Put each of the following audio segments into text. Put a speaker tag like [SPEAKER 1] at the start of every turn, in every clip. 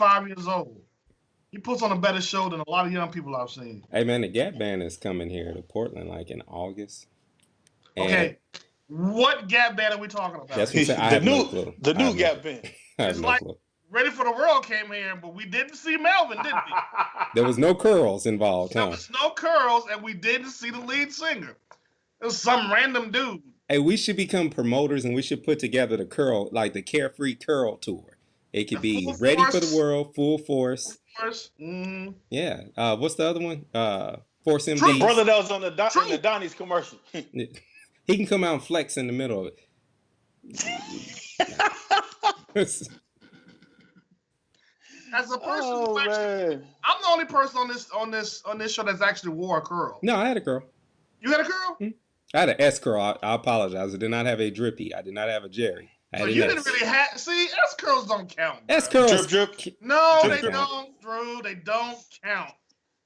[SPEAKER 1] 5 years old. He puts on a better show than a lot of young people I've seen.
[SPEAKER 2] Hey man, the Gap Band is coming here to Portland like in August.
[SPEAKER 1] Okay, what Gap Band are we talking about?
[SPEAKER 2] That's what I'm saying. I have no clue.
[SPEAKER 3] The new Gap Band.
[SPEAKER 1] It's like Ready for the World came here, but we didn't see Melvin, did we?
[SPEAKER 2] There was no curls involved, huh?
[SPEAKER 1] There was no curls, and we didn't see the lead singer. It was some random dude.
[SPEAKER 2] Hey, we should become promoters, and we should put together the curl, like the Carefree Curl Tour. It could be Ready for the World, Full Force. Yeah. What's the other one? Force MD.
[SPEAKER 3] Brother that was on the Donnie's commercial.
[SPEAKER 2] He can come out and flex in the middle of it.
[SPEAKER 1] As a person, I'm the only person on this show that's actually wore a curl.
[SPEAKER 2] No, I had a curl.
[SPEAKER 1] You had a curl?
[SPEAKER 2] Mm-hmm. I had an S curl. I apologize. I did not have a drippy. I did not have a Jerry.
[SPEAKER 1] So you didn't really have. See, S curls don't count.
[SPEAKER 2] Bro. S curls.
[SPEAKER 3] Drip.
[SPEAKER 1] No, they don't, Drew. They don't count.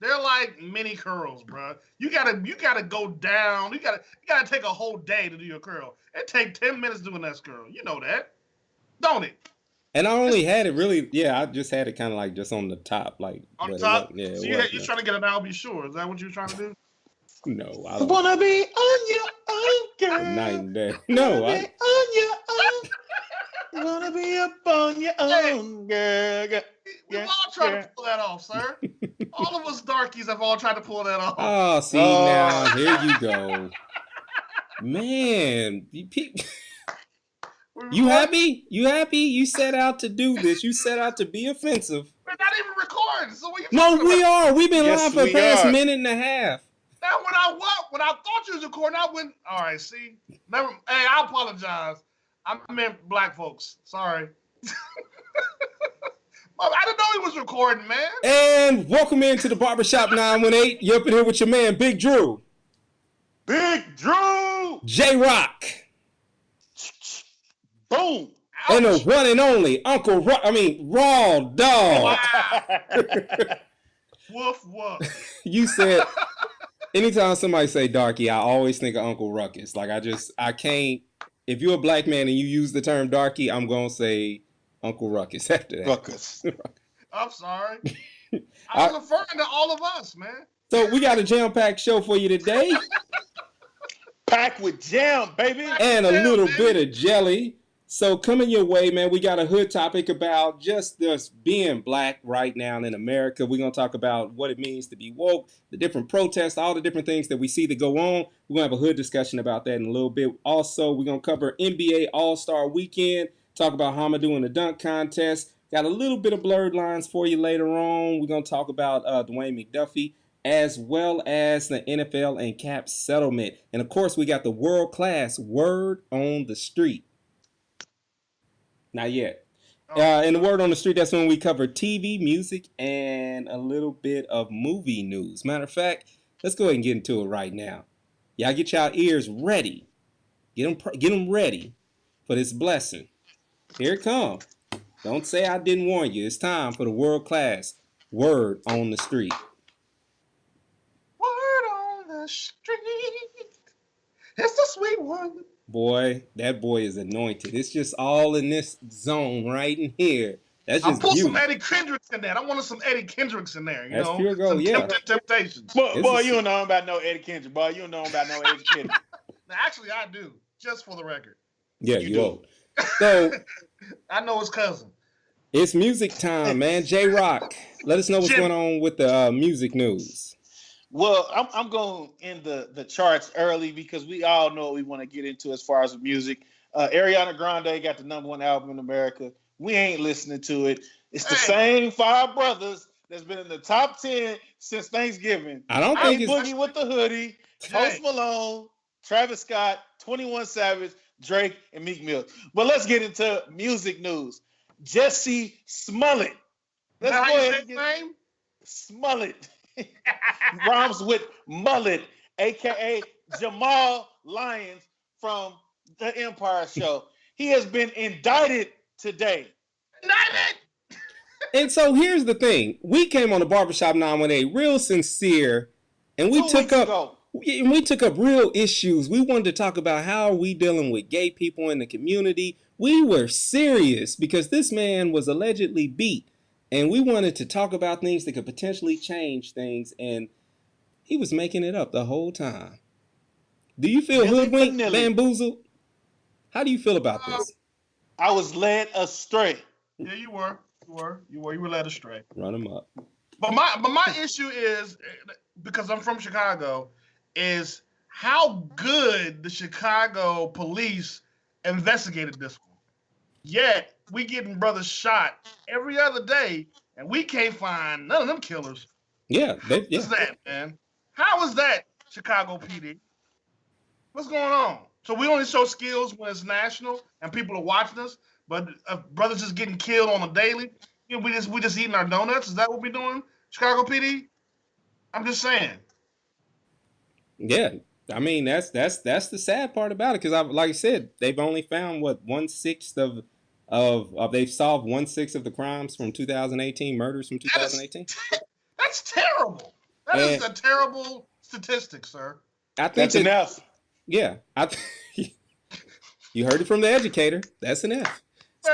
[SPEAKER 1] They're like mini curls, bro. You gotta go down. You gotta take a whole day to do your curl. It take 10 minutes doing S curl. You know that, don't it?
[SPEAKER 2] And I only had it really. Yeah, I just had it kind of like just on the top, like
[SPEAKER 1] on the top. Yeah. So you're trying to get an I'll be sure. Is that what you're trying to do?
[SPEAKER 2] No, I don't.
[SPEAKER 3] Wanna be on your own, girl.
[SPEAKER 2] Night and day. No,
[SPEAKER 3] on your own. You wanna be up on your own, girl.
[SPEAKER 1] We've all tried to pull that off, sir. All of us darkies have all tried to pull that off.
[SPEAKER 2] Oh, see now, here you go, man. You happy? You happy? You set out to do this. You set out to be offensive.
[SPEAKER 1] We're not even recording. So
[SPEAKER 2] we are. We've been live for the past minute and a half.
[SPEAKER 1] Now, when I thought you was recording, I went, all right, see? Hey, I apologize. I meant black folks. Sorry. I didn't know he was recording, man.
[SPEAKER 2] And welcome into the Barbershop 918. You're up in here with your man, Bigg Dru.
[SPEAKER 3] Bigg Dru!
[SPEAKER 2] J-Rocc.
[SPEAKER 3] Boom.
[SPEAKER 2] Ouch. And the one and only Raw Dawg.
[SPEAKER 1] Wow. Woof, woof.
[SPEAKER 2] You said, anytime somebody say darky, I always think of Uncle Ruckus. Like, I can't, if you're a black man and you use the term darky, I'm going to say Uncle Ruckus after that.
[SPEAKER 3] Ruckus.
[SPEAKER 1] I'm sorry. I was referring to all of us, man.
[SPEAKER 2] So we got a jam-packed show for you today.
[SPEAKER 3] Packed with jam, baby.
[SPEAKER 2] And a little bit of jelly. So coming your way, man, we got a hood topic about just us being black right now in America. We're going to talk about what it means to be woke, the different protests, all the different things that we see that go on. We're going to have a hood discussion about that in a little bit. Also, we're going to cover NBA All-Star Weekend, talk about how I'm doing the dunk contest. Got a little bit of blurred lines for you later on. We're going to talk about Dwayne McDuffie, as well as the NFL and cap settlement. And, of course, we got the world-class word on the street. Not yet. In the word on the street, that's when we cover TV, music, and a little bit of movie news. Matter of fact, let's go ahead and get into it right now. Y'all get y'all ears ready. Get them ready for this blessing. Here it comes. Don't say I didn't warn you. It's time for the world-class word on the street.
[SPEAKER 1] Word on the street. It's the sweet one.
[SPEAKER 2] Boy, that boy is anointed. It's just all in this zone right in here. That's just
[SPEAKER 1] I put some Eddie Kendricks in there. I wanted some Eddie Kendricks in there.
[SPEAKER 2] That's pure gold, yeah.
[SPEAKER 1] Temptations.
[SPEAKER 3] Boy, you don't know about no Eddie Kendrick. Boy, you don't know about no Eddie Kendrick.
[SPEAKER 1] Now, actually, I do. Just for the record.
[SPEAKER 2] Yeah, you old. So
[SPEAKER 1] I know his cousin.
[SPEAKER 2] It's music time, man. J-Rocc, let us know what's going on with the music news.
[SPEAKER 3] Well, I'm going to end the charts early because we all know what we want to get into as far as music. Ariana Grande got the #1 album in America. We ain't listening to it. It's the same 5 brothers that's been in the top 10 since Thanksgiving.
[SPEAKER 2] I don't think
[SPEAKER 3] it's Boogie with the Hoodie, Post Malone, Travis Scott, 21 Savage, Drake, and Meek Mill. But let's get into music news. Jussie Smollett.
[SPEAKER 1] Let's go ahead and get
[SPEAKER 3] Smollett. Rhymes with mullet, a.k.a. Jamal Lyons from the Empire Show. He has been indicted today.
[SPEAKER 1] Indicted!
[SPEAKER 2] And so here's the thing. We came on the Barbershop 918 real sincere, and we took up real issues. We wanted to talk about how are we dealing with gay people in the community. We were serious because this man was allegedly beat. And we wanted to talk about things that could potentially change things, and he was making it up the whole time. Do you feel hoodwinked, bamboozled? How do you feel about this?
[SPEAKER 3] I was led astray.
[SPEAKER 1] Yeah, you were led astray.
[SPEAKER 2] Run him up.
[SPEAKER 1] But my issue is, because I'm from Chicago, is how good the Chicago police investigated this one. Yet we getting brothers shot every other day, and we can't find none of them killers.
[SPEAKER 2] Yeah,
[SPEAKER 1] What's that, man? How is that, Chicago PD? What's going on? So we only show skills when it's national and people are watching us, but brothers just getting killed on a daily. You know, we just eating our donuts. Is that what we're doing, Chicago PD? I'm just saying.
[SPEAKER 2] Yeah, I mean that's the sad part about it, because like I said, they've only found what 1/6 of they've solved 1/6 of the crimes from 2018, murders from 2018.
[SPEAKER 1] That's terrible. That is a terrible statistic, sir.
[SPEAKER 2] I think
[SPEAKER 3] that's an F.
[SPEAKER 2] Yeah, you heard it from the educator. That's an F.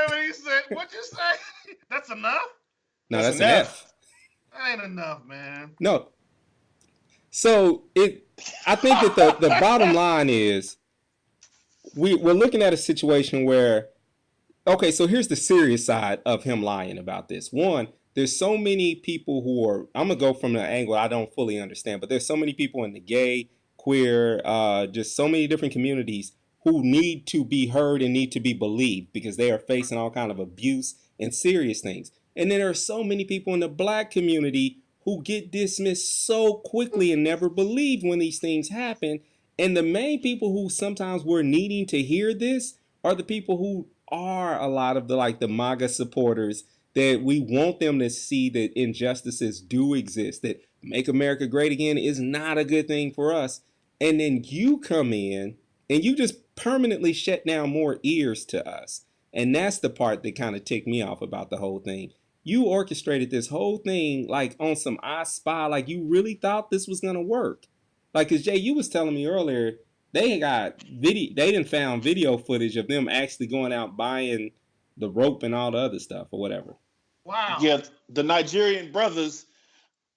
[SPEAKER 1] Wait, you said, what'd you say? That's enough?
[SPEAKER 2] No, that's an F.
[SPEAKER 1] That ain't enough, man.
[SPEAKER 2] No. So I think that the bottom line is we're looking at a situation where, okay, so here's the serious side of him lying about this. One, there's so many people who are, I'm gonna go from the angle I don't fully understand, but there's so many people in the gay, queer, just so many different communities who need to be heard and need to be believed because they are facing all kind of abuse and serious things. And then there are so many people in the black community who get dismissed so quickly and never believed when these things happen. And the main people who sometimes we're needing to hear this are the people who are a lot of the MAGA supporters, that we want them to see that injustices do exist, that Make America Great Again is not a good thing for us. And then you come in and you just permanently shut down more ears to us. And that's the part that kind of ticked me off about the whole thing. You orchestrated this whole thing like on some I Spy, like you really thought this was going to work. Like, because Jay, you was telling me earlier, they didn't found video footage of them actually going out buying the rope and all the other stuff or whatever.
[SPEAKER 1] Wow.
[SPEAKER 3] Yeah, the Nigerian brothers,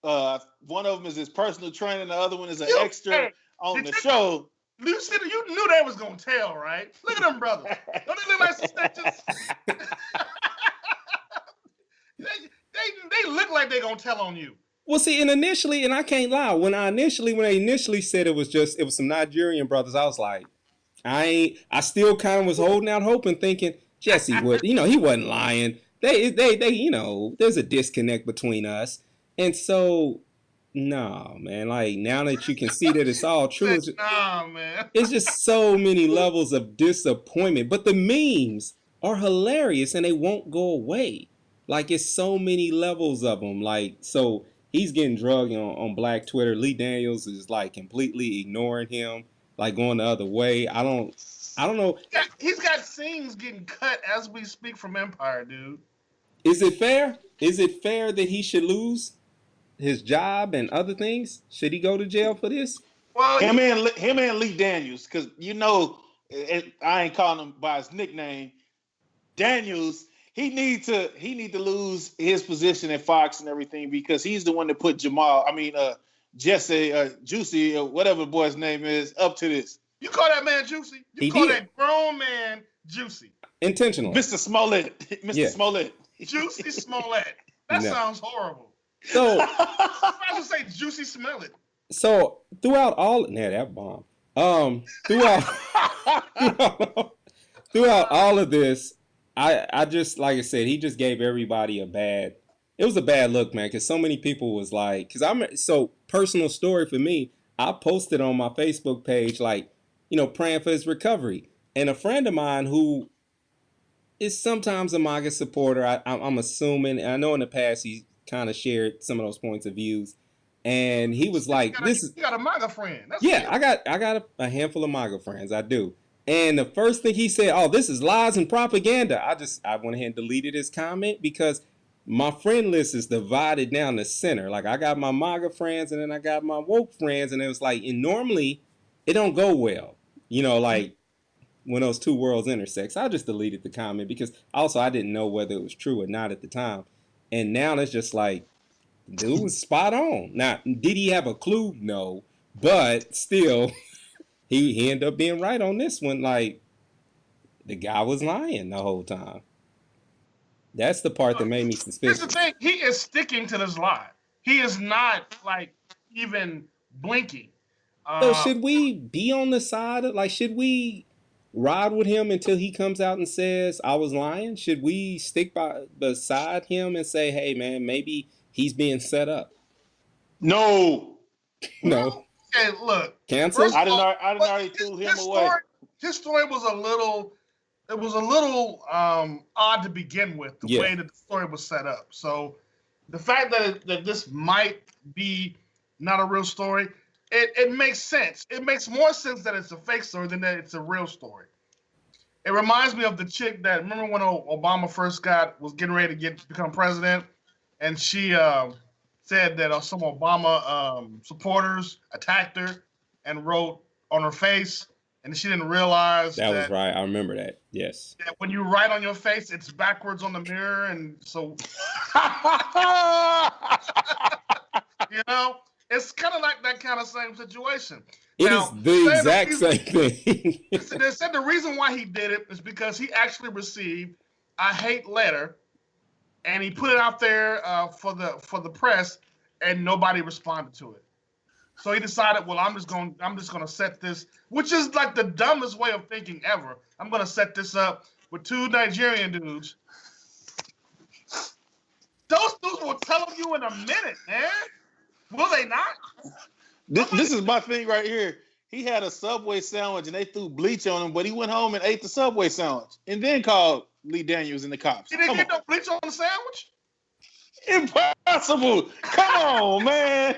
[SPEAKER 3] one of them is his personal trainer, the other one is an extra on the show.
[SPEAKER 1] You knew they was gonna tell, right? Look at them brothers. Don't they look like snitches? they look like they gonna tell on you.
[SPEAKER 2] Well, see, and initially, and I can't lie, when they initially said it was some Nigerian brothers, I was like, I still kind of was holding out hope and thinking Jussie would, he wasn't lying. They, there's a disconnect between us, and so. No, man. Like, now that you can see that it's all true,
[SPEAKER 1] man.
[SPEAKER 2] It's just so many levels of disappointment. But the memes are hilarious and they won't go away. Like, it's so many levels of them. Like, so he's getting drugged on Black Twitter. Lee Daniels is like completely ignoring him, like going the other way. I don't know.
[SPEAKER 1] He's got scenes getting cut as we speak from Empire, dude.
[SPEAKER 2] Is it fair? Is it fair that he should lose his job and other things? Should he go to jail for this?
[SPEAKER 3] Well, him and Lee Daniels, because I ain't calling him by his nickname. Daniels, he need to lose his position at Fox and everything, because he's the one that put Jussie, or whatever the boy's name is, up to this.
[SPEAKER 1] You call that man Juicy? You call that grown man Juicy?
[SPEAKER 2] Intentional.
[SPEAKER 3] Mr. Smollett. Smollett.
[SPEAKER 1] Jussie Smollett. That sounds horrible.
[SPEAKER 2] So
[SPEAKER 1] I would say Jussie Smollett.
[SPEAKER 2] So throughout all that bomb. Throughout all of this, I just, like I said, he just gave everybody it was a bad look, man, because so many people was like, personal story for me, I posted on my Facebook page, praying for his recovery. And a friend of mine who is sometimes a MAGA supporter, I'm assuming, I know in the past he kind of shared some of those points of views, and he was like,
[SPEAKER 1] you got a MAGA friend. That's
[SPEAKER 2] yeah, I got a handful of MAGA friends, I do. And the first thing he said, oh, this is lies and propaganda. I went ahead and deleted his comment, because my friend list is divided down the center. Like, I got my MAGA friends and then I got my woke friends, and it was like, and normally it don't go well, like when those two worlds intersect. So I just deleted the comment, because also I didn't know whether it was true or not at the time. And now it's just like, dude was spot on. Now, did he have a clue? No. But still, he ended up being right on this one. Like, the guy was lying the whole time. That's the part that made me
[SPEAKER 1] Here's
[SPEAKER 2] suspicious.
[SPEAKER 1] the thing: he is sticking to this lie. He is not like even blinking.
[SPEAKER 2] So should we be on the side of, like, should we ride with him until he comes out and says I was lying? Should we stick beside him and say, hey man, maybe he's being set up?
[SPEAKER 3] No.
[SPEAKER 2] No.
[SPEAKER 1] Okay, look.
[SPEAKER 2] Cancel?
[SPEAKER 3] I didn't already threw him away.
[SPEAKER 1] His story was a little odd to begin with, the way that the story was set up. So the fact that this might be not a real story, it makes sense. It makes more sense that it's a fake story than that it's a real story. It reminds me of the chick that, remember when Obama first was getting ready to become president, and she said that some Obama supporters attacked her and wrote on her face, and she didn't realize
[SPEAKER 2] that was right. I remember that. Yes.
[SPEAKER 1] That when you write on your face, it's backwards on the mirror, and so you know, it's kind of like that kind of same situation.
[SPEAKER 2] It is the exact same thing.
[SPEAKER 1] They said the reason why he did it is because he actually received a hate letter, and he put it out there for the press, and nobody responded to it. So he decided, well, I'm just gonna set this, which is like the dumbest way of thinking ever. I'm gonna set this up with two Nigerian dudes. Those dudes will tell you in a minute, man. Will they not?
[SPEAKER 3] This is my thing right here. He had a Subway sandwich and they threw bleach on him, but he went home and ate the Subway sandwich and then called Lee Daniels and the cops.
[SPEAKER 1] He didn't get no bleach on the sandwich?
[SPEAKER 3] Impossible. Come on, man.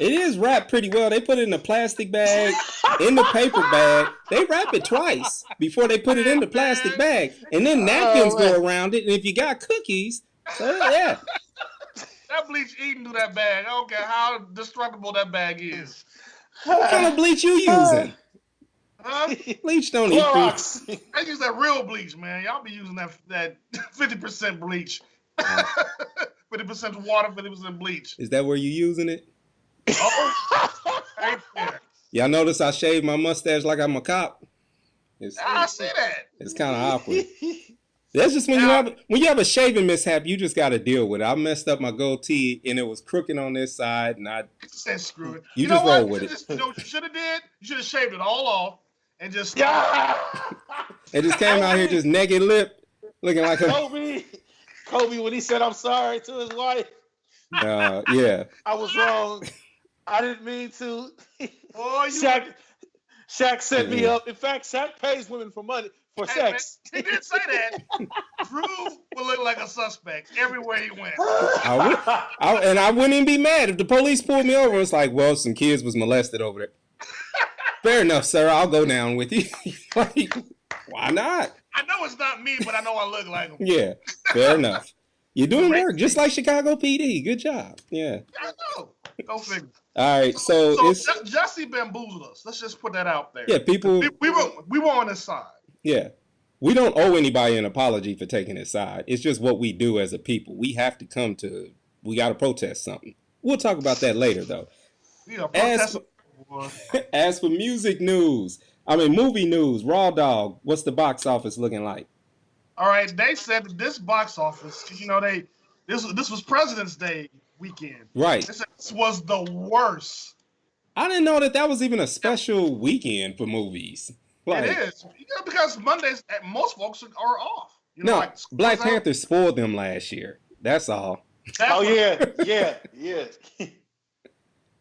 [SPEAKER 2] It is wrapped pretty well. They put it in a plastic bag, in the paper bag. They wrap it twice before they put it in the plastic bag. And then napkins go around it. And if you got cookies, so yeah.
[SPEAKER 1] That bleach eating through that bag. I don't care how destructible that bag is.
[SPEAKER 2] What kind of bleach you using?
[SPEAKER 1] Huh?
[SPEAKER 2] Bleach don't eat through.
[SPEAKER 1] I use that real bleach, man. Y'all be using that 50% bleach. 50% water, 50% bleach.
[SPEAKER 2] Is that where you using it?
[SPEAKER 1] Oh, right there.
[SPEAKER 2] Y'all notice I shaved my mustache like I'm a cop?
[SPEAKER 1] I see that.
[SPEAKER 2] It's kind of awkward. That's just when you have a shaving mishap, you just got to deal with it. I messed up my goatee and it was crooked on this side, and I
[SPEAKER 1] said screw it.
[SPEAKER 2] You just roll with it.
[SPEAKER 1] You know what you should have did? You should have shaved it all off and just
[SPEAKER 2] it just came out here just naked lip, looking like a
[SPEAKER 3] Kobe when he said I'm sorry to his wife.
[SPEAKER 2] Yeah.
[SPEAKER 3] I was wrong. I didn't mean to.
[SPEAKER 1] Boy,
[SPEAKER 3] Shaq set me up. In fact, Shaq pays women for sex.
[SPEAKER 1] Man, he did say that. Dru would look like a suspect everywhere he went.
[SPEAKER 2] I wouldn't even be mad if the police pulled me over. It's like, well, some kids was molested over there. Fair enough, sir. I'll go down with you. Like, why not?
[SPEAKER 1] I know it's not me, but I know I look like him.
[SPEAKER 2] Yeah, fair enough. You're doing work just like Chicago PD. Good job. Yeah.
[SPEAKER 1] I know. Go figure.
[SPEAKER 2] All right, so
[SPEAKER 1] Jussie bamboozled us. Let's just put that out there.
[SPEAKER 2] Yeah, people.
[SPEAKER 1] We were on his side.
[SPEAKER 2] Yeah, we don't owe anybody an apology for taking his side. It's just what we do as a people. We have to we got to protest something. We'll talk about that later, though.
[SPEAKER 1] Yeah,
[SPEAKER 2] as for music news, movie news, Raw Dawg, what's the box office looking like?
[SPEAKER 1] All right, they said that this box office, this was President's Day weekend.
[SPEAKER 2] Right.
[SPEAKER 1] This was the worst.
[SPEAKER 2] I didn't know that was even a special weekend for movies. Like,
[SPEAKER 1] it is. Because Mondays, most folks are off.
[SPEAKER 2] Black Panther spoiled them last year. That's all.
[SPEAKER 3] Yeah.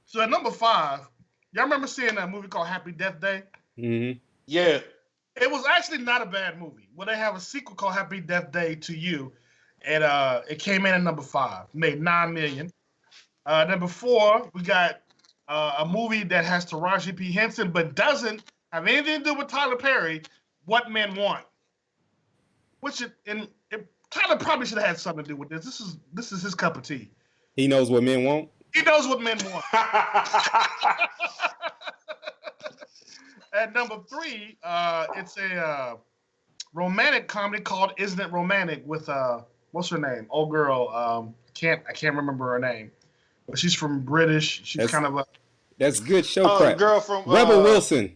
[SPEAKER 1] So at number 5, y'all remember seeing that movie called Happy Death Day?
[SPEAKER 2] Mm-hmm.
[SPEAKER 3] Yeah.
[SPEAKER 1] It was actually not a bad movie. Well, they have a sequel called Happy Death Day to You, and it came in at number 5, made $9 million. Number 4, we got a movie that has Taraji P. Henson, but doesn't have anything to do with Tyler Perry, What Men Want. Tyler probably should have had something to do with this. This is his cup of tea.
[SPEAKER 2] He knows what men want?
[SPEAKER 1] He knows what men want. At number 3, it's a romantic comedy called Isn't It Romantic with what's her name? Old girl. I can't remember her name, but she's from British. She's kind of a.
[SPEAKER 2] That's good show
[SPEAKER 3] Oh,
[SPEAKER 2] prep.
[SPEAKER 3] the girl from
[SPEAKER 2] Rebel Wilson.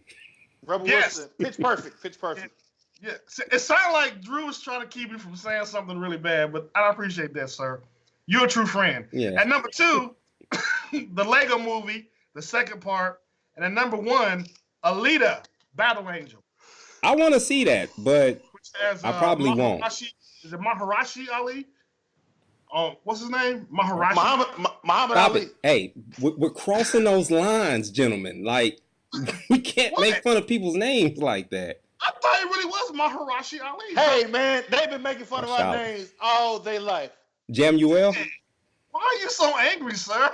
[SPEAKER 3] Rebel
[SPEAKER 1] Yes.
[SPEAKER 3] Wilson. Pitch Perfect. Pitch Perfect.
[SPEAKER 1] Yeah, it sounded like Drew was trying to keep you from saying something really bad, but I appreciate that, sir. You're a true friend.
[SPEAKER 2] Yeah.
[SPEAKER 1] At number 2, the Lego Movie, the second part, and at number 1, Alita, Battle Angel.
[SPEAKER 2] I want to see that, but
[SPEAKER 1] Which has,
[SPEAKER 2] I probably won't.
[SPEAKER 1] Is it Maharashi Ali? What's his name? Maharashi.
[SPEAKER 3] Muhammad
[SPEAKER 2] Stop
[SPEAKER 3] Ali.
[SPEAKER 2] it. Hey, we're crossing those lines, gentlemen. Like, we can't make fun of people's names like that.
[SPEAKER 1] I thought it really was Maharashi Ali.
[SPEAKER 3] Hey, man, they've been making fun of our names all day life.
[SPEAKER 2] Jamuel?
[SPEAKER 1] Why are you so angry, sir?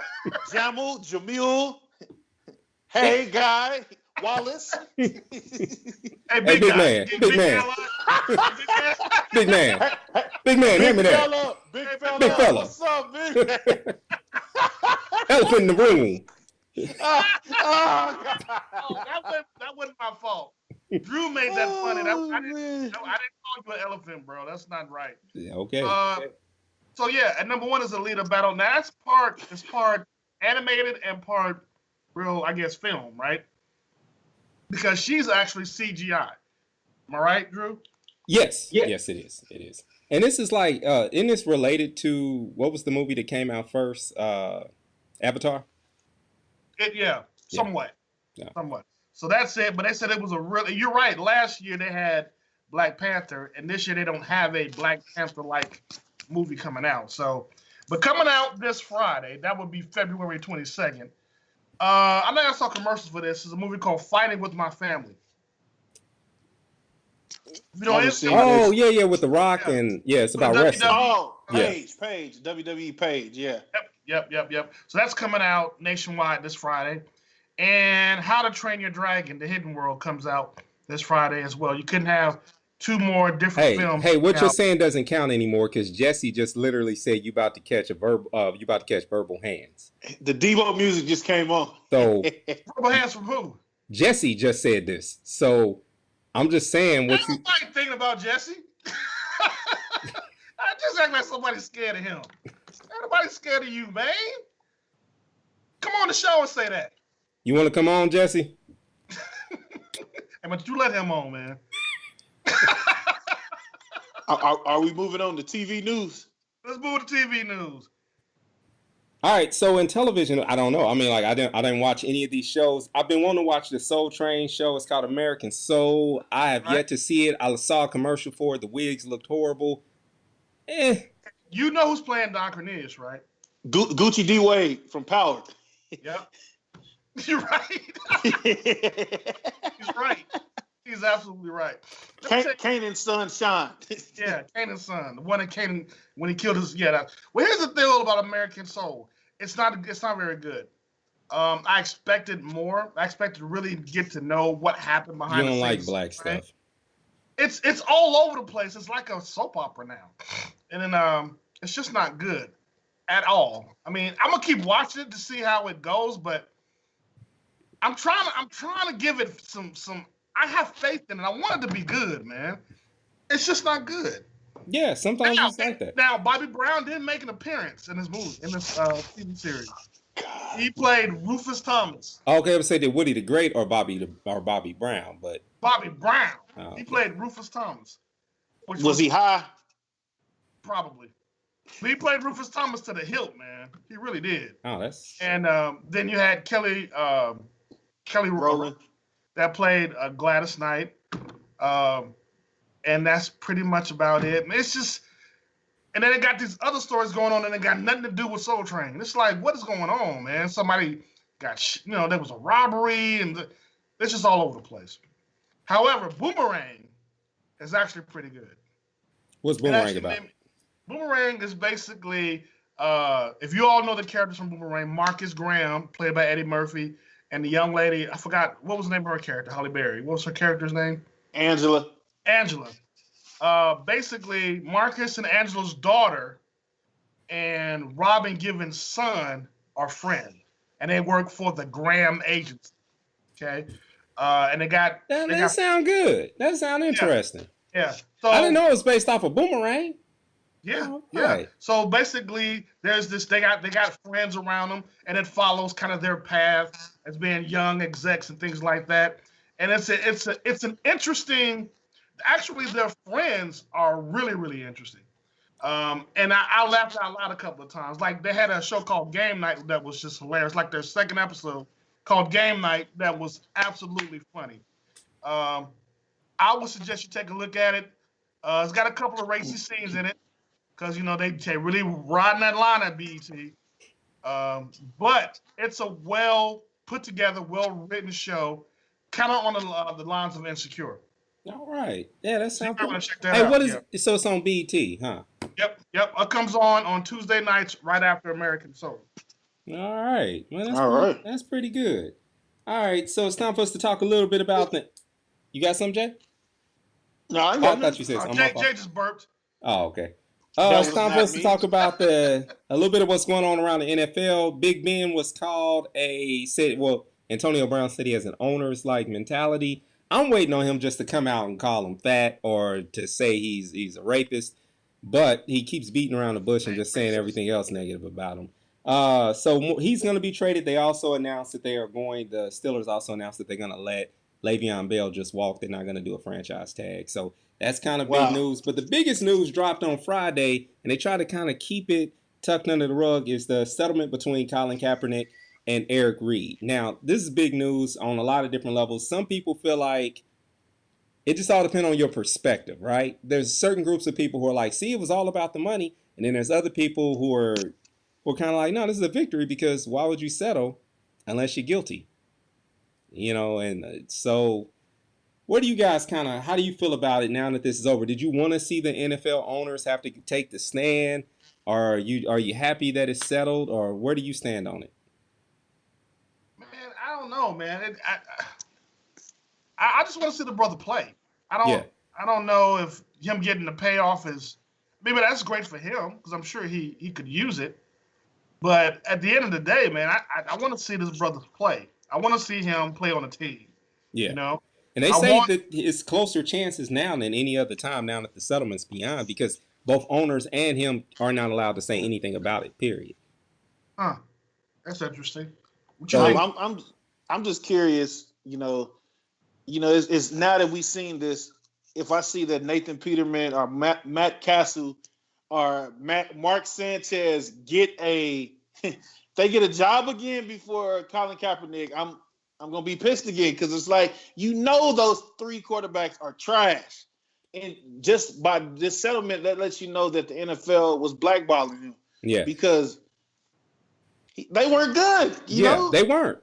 [SPEAKER 3] Jamil. Hey, guy. Wallace.
[SPEAKER 1] Hey,
[SPEAKER 2] Big
[SPEAKER 1] guy.
[SPEAKER 2] man. Big man. Big man. Big man, hand me that.
[SPEAKER 3] Big
[SPEAKER 2] fella.
[SPEAKER 3] What's up, big?
[SPEAKER 2] Elephant in the room.
[SPEAKER 3] Oh, God.
[SPEAKER 1] That wasn't my fault. Drew made that funny. I didn't call you an elephant, bro. That's not right.
[SPEAKER 2] Yeah, okay.
[SPEAKER 1] So yeah, at number 1 is Alita Battle. Now that's part animated and part real, I guess, film, right? Because she's actually CGI. Am I right, Drew?
[SPEAKER 2] Yes. Yes, it is. It is. And this is like, isn't this related to, what was the movie that came out first? Avatar?
[SPEAKER 1] Somewhat.
[SPEAKER 2] Yeah.
[SPEAKER 1] Somewhat. So that's it. But they said it was you're right. Last year they had Black Panther, and this year they don't have a Black Panther-like movie coming out. So, but coming out this Friday, that would be February 22nd. I know I saw commercials for this. It's a movie called Fighting with My Family. You know,
[SPEAKER 2] yeah, with The Rock, and it's about wrestling.
[SPEAKER 3] Oh, Paige, WWE Paige, yeah.
[SPEAKER 1] Yep. So that's coming out nationwide this Friday. And How to Train Your Dragon, The Hidden World, comes out this Friday as well. You couldn't have 2 more different films.
[SPEAKER 2] Hey, what you're saying doesn't count anymore because Jesse just literally said you about to catch verbal hands.
[SPEAKER 3] The Devo music just came on.
[SPEAKER 2] So
[SPEAKER 1] Verbal hands from who?
[SPEAKER 2] Jesse just said this. So I'm just saying what you
[SPEAKER 1] thinking about Jesse. I just act like somebody's scared of him. Nobody's scared of you, man. Come on the show and say that.
[SPEAKER 2] You want to come on, Jesse?
[SPEAKER 1] Hey, but you let him on, man.
[SPEAKER 3] Are we moving on to TV news?
[SPEAKER 1] Let's move to TV news.
[SPEAKER 2] All right, so in television, I don't know. I mean, like I didn't watch any of these shows. I've been wanting to watch the Soul Train show. It's called American Soul. I have yet to see it. I saw a commercial for it. The wigs looked horrible.
[SPEAKER 1] You know who's playing Don Cornelius, right?
[SPEAKER 3] Gucci D. Wade from Power.
[SPEAKER 1] Yep. You're right. He's right. He's absolutely right.
[SPEAKER 3] Kanan's son, Sean.
[SPEAKER 1] Yeah, Kanan's son. The one that Kanan, when he killed his... Yeah. Well, here's the deal about American Soul. It's not very good. I expected more. I expected to really get to know what happened behind the scenes.
[SPEAKER 2] You don't like black stuff.
[SPEAKER 1] It's all over the place. It's like a soap opera now. And then it's just not good at all. I mean, I'm gonna keep watching it to see how it goes, but I'm trying to give it some I have faith in it. I want it to be good, man. It's just not good.
[SPEAKER 2] Yeah, sometimes it's like that.
[SPEAKER 1] Now, Bobby Brown did make an appearance in this movie, in this TV series. He played Rufus Thomas.
[SPEAKER 2] Okay, I would say did Woody the Great or Bobby Brown, but
[SPEAKER 1] Bobby Brown.
[SPEAKER 2] Okay.
[SPEAKER 1] He played Rufus Thomas.
[SPEAKER 3] Was he high?
[SPEAKER 1] Probably. But he played Rufus Thomas to the hilt, man. He really did.
[SPEAKER 2] Oh, that's.
[SPEAKER 1] And then you had Kelly Rowland that played Gladys Knight. And that's pretty much about it. It's just, and then they got these other stories going on and they got nothing to do with Soul Train. It's like, what is going on, man? Somebody got, there was a robbery and it's just all over the place. However, Boomerang is actually pretty good.
[SPEAKER 2] What's Boomerang about?
[SPEAKER 1] Boomerang is basically, if you all know the characters from Boomerang, Marcus Graham, played by Eddie Murphy, and the young lady, I forgot, what was the name of her character? Halle Berry. What was her character's name?
[SPEAKER 3] Angela.
[SPEAKER 1] Basically, Marcus and Angela's daughter and Robin Givens' son are friends, and they work for the Graham Agency. Okay, and they got
[SPEAKER 2] that sound good. That sound interesting.
[SPEAKER 1] Yeah. So
[SPEAKER 2] I didn't know it was based off of Boomerang.
[SPEAKER 1] Yeah,
[SPEAKER 2] All
[SPEAKER 1] yeah.
[SPEAKER 2] right.
[SPEAKER 1] So basically, there's this. They got friends around them, and it follows kind of their path as being young execs and things like that. And it's an interesting. Actually, their friends are really interesting. And I laughed out loud a couple of times. Like they had a show called Game Night that was just hilarious. Like their second episode called Game Night that was absolutely funny. Um, I would suggest you take a look at it. It's got a couple of racy scenes in it because they really riding that line at BET. But it's a well put together, well written show, kind of on the lines of Insecure.
[SPEAKER 2] All right. Yeah, that
[SPEAKER 1] So you
[SPEAKER 2] sounds
[SPEAKER 1] might
[SPEAKER 2] cool.
[SPEAKER 1] want to check that
[SPEAKER 2] Hey,
[SPEAKER 1] out.
[SPEAKER 2] what is
[SPEAKER 1] Yeah.
[SPEAKER 2] so it's on BT, huh?
[SPEAKER 1] Yep. It comes on Tuesday nights right after American Soul.
[SPEAKER 2] All right. Well,
[SPEAKER 3] All right.
[SPEAKER 2] that's pretty good. All right. So it's time for us to talk a little bit about the. You got some, Jay?
[SPEAKER 3] No, I ain't
[SPEAKER 2] Oh, I
[SPEAKER 3] got
[SPEAKER 2] thought
[SPEAKER 3] nothing.
[SPEAKER 2] you said something. My
[SPEAKER 1] Jay
[SPEAKER 2] fault.
[SPEAKER 1] just burped.
[SPEAKER 2] Oh, okay.
[SPEAKER 3] That
[SPEAKER 2] It's
[SPEAKER 3] was
[SPEAKER 2] time for
[SPEAKER 3] not
[SPEAKER 2] us to
[SPEAKER 3] me.
[SPEAKER 2] talk about a little bit of what's going on around the NFL. Big Ben was called Antonio Brown said he has an owner's like mentality. I'm waiting on him just to come out and call him fat or to say he's a rapist, but he keeps beating around the bush and just saying everything else negative about him. So he's going to be traded. They also announced that the Steelers also announced that they're going to let Le'Veon Bell just walk. They're not going to do a franchise tag. So that's kind of big news. But the biggest news dropped on Friday, and they try to kind of keep it tucked under the rug, is the settlement between Colin Kaepernick and Eric Reid. Now, this is big news on a lot of different levels. Some people feel like it just all depends on your perspective, right? There's certain groups of people who are like, see, it was all about the money. And then there's other people who are kind of like, no, this is a victory because why would you settle unless you're guilty? And so what do you guys how do you feel about it now that this is over? Did you want to see the NFL owners have to take the stand? Or are you happy that it's settled? Or where do you stand on it?
[SPEAKER 1] Man, I don't know, man. I just want to see the brother play. I don't
[SPEAKER 2] Yeah.
[SPEAKER 1] I don't know if him getting the payoff is maybe that's great for him because I'm sure he could use it. But at the end of the day, man, I want to see this brother play. I want to see him play on a team.
[SPEAKER 2] Yeah.
[SPEAKER 1] You know,
[SPEAKER 2] And they
[SPEAKER 1] I
[SPEAKER 2] say
[SPEAKER 1] want
[SPEAKER 2] that it's closer chances now than any other time now that the settlement's beyond because both owners and him are not allowed to say anything about it, period.
[SPEAKER 1] that's interesting. What you
[SPEAKER 2] So
[SPEAKER 1] think?
[SPEAKER 3] I'm just curious. It's now that we've seen this. If I see that Nathan Peterman or Matt Castle or Mark Sanchez they get a job again before Colin Kaepernick, I'm gonna be pissed again because it's like those three quarterbacks are trash, and just by this settlement that lets you know that the NFL was blackballing him.
[SPEAKER 2] Yeah,
[SPEAKER 3] because they weren't good. You know,
[SPEAKER 2] they weren't.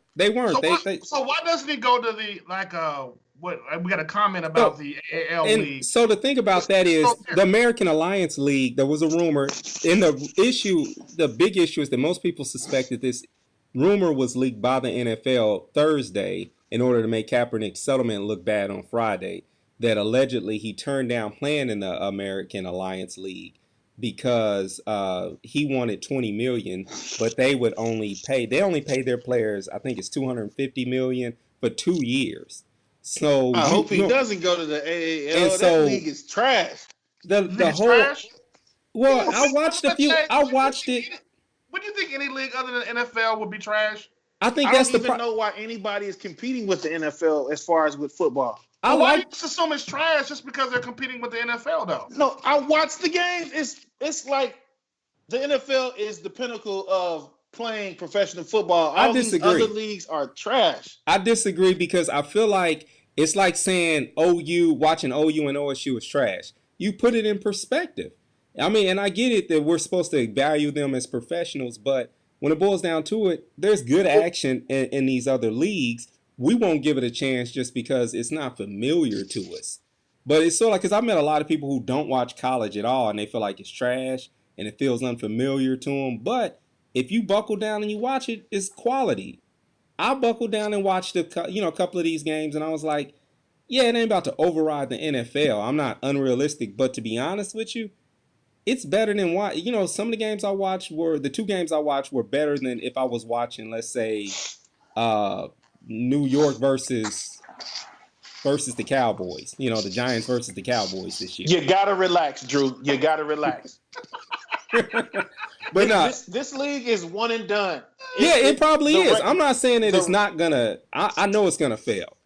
[SPEAKER 1] So why doesn't he go to the what we got a comment about the AAL league?
[SPEAKER 2] So the thing about that is the American Alliance League, there was a rumor, and the big issue is that most people suspected this rumor was leaked by the NFL Thursday in order to make Kaepernick's settlement look bad on Friday, that allegedly he turned down playing in the American Alliance League because he wanted $20 million, but they only pay their players, I think it's $250 million for 2 years. So
[SPEAKER 3] I hope he doesn't go to the AAL.
[SPEAKER 2] And
[SPEAKER 3] that league is trash.
[SPEAKER 1] The whole trash?
[SPEAKER 2] Well, I watched a few. I watched it.
[SPEAKER 1] Would you think any league other than NFL would be trash?
[SPEAKER 2] I think
[SPEAKER 3] I don't even know why anybody is competing with the NFL as far as with football.
[SPEAKER 1] Why do you assume it's trash just because they're competing with the NFL though?
[SPEAKER 3] No, I watch the games. It's like the NFL is the pinnacle of playing professional football.
[SPEAKER 2] I disagree.
[SPEAKER 3] These other leagues are trash.
[SPEAKER 2] I disagree because I feel like it's like saying watching OU and OSU is trash. You put it in perspective. I mean, and I get it that we're supposed to value them as professionals, but when it boils down to it, there's good action in these other leagues. We won't give it a chance just because it's not familiar to us. But it's sort of like, because I've met a lot of people who don't watch college at all, and they feel like it's trash, and it feels unfamiliar to them. But if you buckle down and you watch it, it's quality. I buckled down and watched a couple of these games, and I was like, yeah, it ain't about to override the NFL. I'm not unrealistic, but to be honest with you, it's better than some of the games I watched the 2 games I watched were better than if I was watching, let's say, New York versus versus the Cowboys. You know, the Giants versus the Cowboys this year.
[SPEAKER 3] You gotta relax, Drew. You gotta relax.
[SPEAKER 2] But
[SPEAKER 3] this league is one and done.
[SPEAKER 2] It probably is. I'm not saying that it's not gonna. I know it's gonna fail,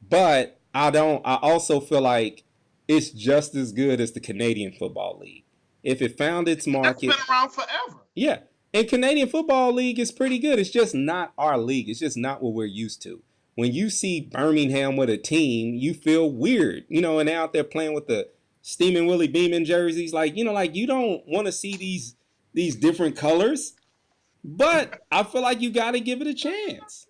[SPEAKER 2] but I also feel like it's just as good as the Canadian Football League. If it found its market,
[SPEAKER 1] that's been around forever.
[SPEAKER 2] Yeah, and Canadian Football League is pretty good. It's just not our league. It's just not what we're used to. When you see Birmingham with a team, you feel weird, you know, and they're out there playing with the Steamin' Willie Beeman jerseys, like, you know, like you don't want to see these different colors. But I feel like you got to give it a chance.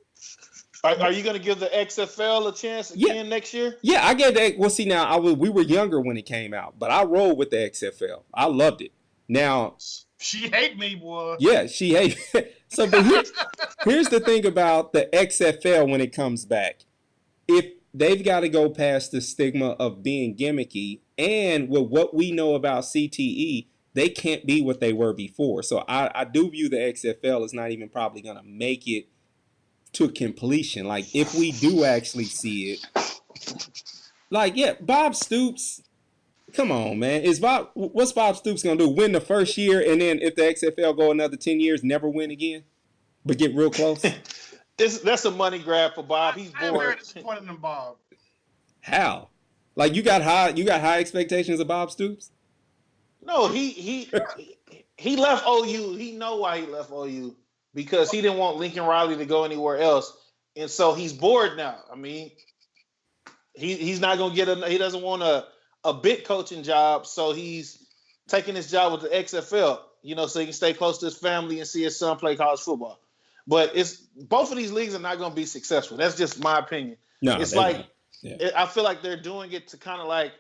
[SPEAKER 3] Are you going to give the XFL a chance again next year?
[SPEAKER 2] Yeah, I get that. Well, see, now we were younger when it came out, but I rolled with the XFL. I loved it. Now
[SPEAKER 1] she hate me, boy.
[SPEAKER 2] Yeah, she hate. So, but here's the thing about the XFL when it comes back. If they've got to go past the stigma of being gimmicky, and with what we know about CTE, they can't be what they were before. So I do view the XFL as not even probably going to make it to completion. Like, if we do actually see it, like, yeah, Bob Stoops, come on, man. What's Bob Stoops going to do? Win the first year, and then if the XFL go another 10 years, never win again? But get real close?
[SPEAKER 3] That's a money grab for Bob. He's bored.
[SPEAKER 1] I'm very disappointed in Bob.
[SPEAKER 2] How? Like, you got high expectations of Bob Stoops?
[SPEAKER 3] No, he left OU. He know why he left OU, because he didn't want Lincoln Riley to go anywhere else, and so he's bored now. I mean, he's not gonna he doesn't want a big coaching job, so he's taking his job with the XFL. You know, so he can stay close to his family and see his son play college football. But both of these leagues are not going to be successful. That's just my opinion.
[SPEAKER 2] No,
[SPEAKER 3] it's like I feel like they're doing it to kind of like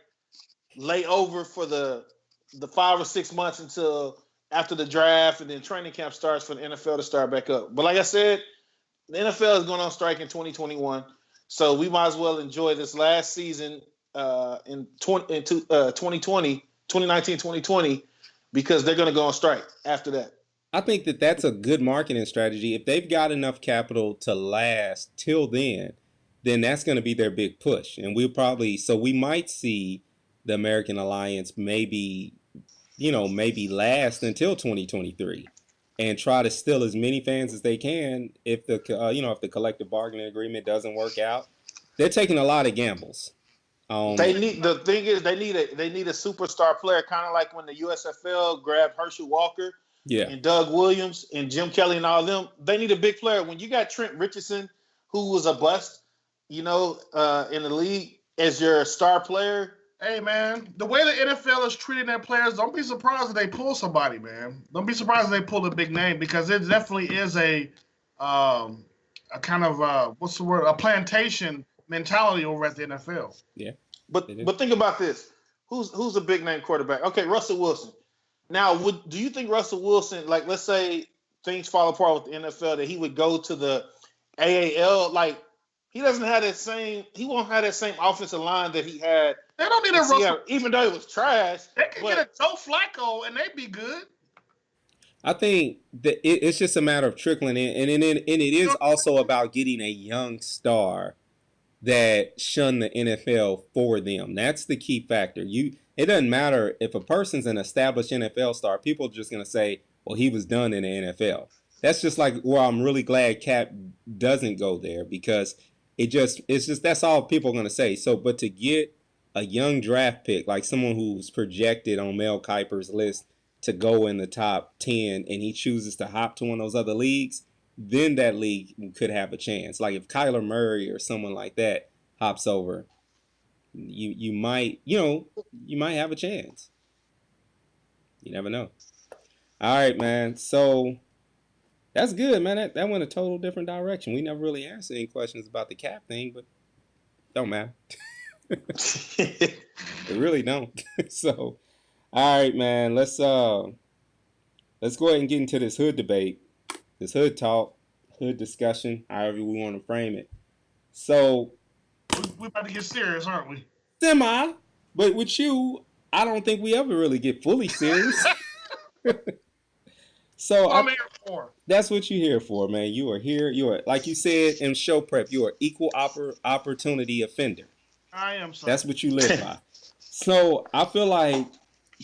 [SPEAKER 3] lay over for the 5 or 6 months until after the draft, and then training camp starts for the NFL to start back up. But like I said, the NFL is going on strike in 2021, so we might as well enjoy this last season in 2019-2020, because they're going to go on strike after that.
[SPEAKER 2] I think that's a good marketing strategy. If they've got enough capital to last till then that's going to be their big push. And we might see the American Alliance maybe last until 2023 and try to steal as many fans as they can. If the collective bargaining agreement doesn't work out, they're taking a lot of gambles.
[SPEAKER 3] They need a superstar player, kind of like when the USFL grabbed Herschel Walker.
[SPEAKER 2] Yeah.
[SPEAKER 3] And Doug Williams and Jim Kelly and all of them. They need a big player. When you got Trent Richardson, who was a bust, in the league as your star player.
[SPEAKER 1] Hey, man, the way the NFL is treating their players, don't be surprised if they pull somebody, man. Don't be surprised if they pull a big name, because it definitely is a kind of a plantation mentality over at the NFL.
[SPEAKER 2] Yeah.
[SPEAKER 3] But think about this. Who's a big name quarterback? Okay, Russell Wilson. Now, do you think Russell Wilson, like, let's say things fall apart with the NFL, that he would go to the AAL? Like, he won't have that same offensive line that he had.
[SPEAKER 1] They don't need a Russell,
[SPEAKER 3] even though it was trash.
[SPEAKER 1] They could get a Joe Flacco and they'd be good.
[SPEAKER 2] I think that it's just a matter of trickling in, and it is also about getting a young star that shun the NFL for them. That's the key factor. It doesn't matter if a person's an established NFL star. People are just going to say, well, he was done in the NFL. That's just like where I'm really glad Cap doesn't go there, because it's just that's all people are going to say. So, but to get a young draft pick, like someone who's projected on Mel Kiper's list to go in the top 10, and he chooses to hop to one of those other leagues, then that league could have a chance. Like if Kyler Murray or someone like that hops over, you might have a chance. You never know. All right, man. So that's good, man. That went a total different direction. We never really answered any questions about the cap thing, but don't matter. It really don't. So, all right, man. Let's go ahead and get into this hood debate, this hood talk, hood discussion, however we want to frame it. So
[SPEAKER 1] we're about to get serious, aren't we?
[SPEAKER 2] Semi, but with you, I don't think we ever really get fully serious. So
[SPEAKER 1] I'm here for.
[SPEAKER 2] That's what you're here for, man. You are here. You are, like you said in show prep, you are equal opportunity offender.
[SPEAKER 1] I am, sir.
[SPEAKER 2] That's what you live by. So I feel like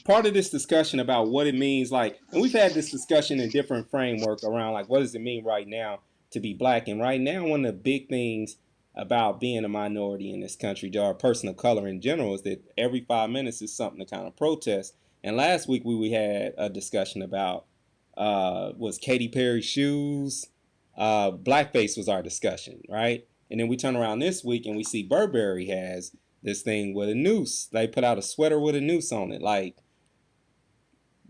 [SPEAKER 2] part of this discussion about what it means, like, and we've had this discussion in different framework around, like, what does it mean right now to be black? And right now, one of the big things about being a minority in this country, or a person of color in general, is that every 5 minutes is something to kind of protest. And last week we had a discussion about was Katy Perry's shoes. Blackface was our discussion, right? And then we turn around this week and we see Burberry has this thing with a noose. They put out a sweater with a noose on it. Like,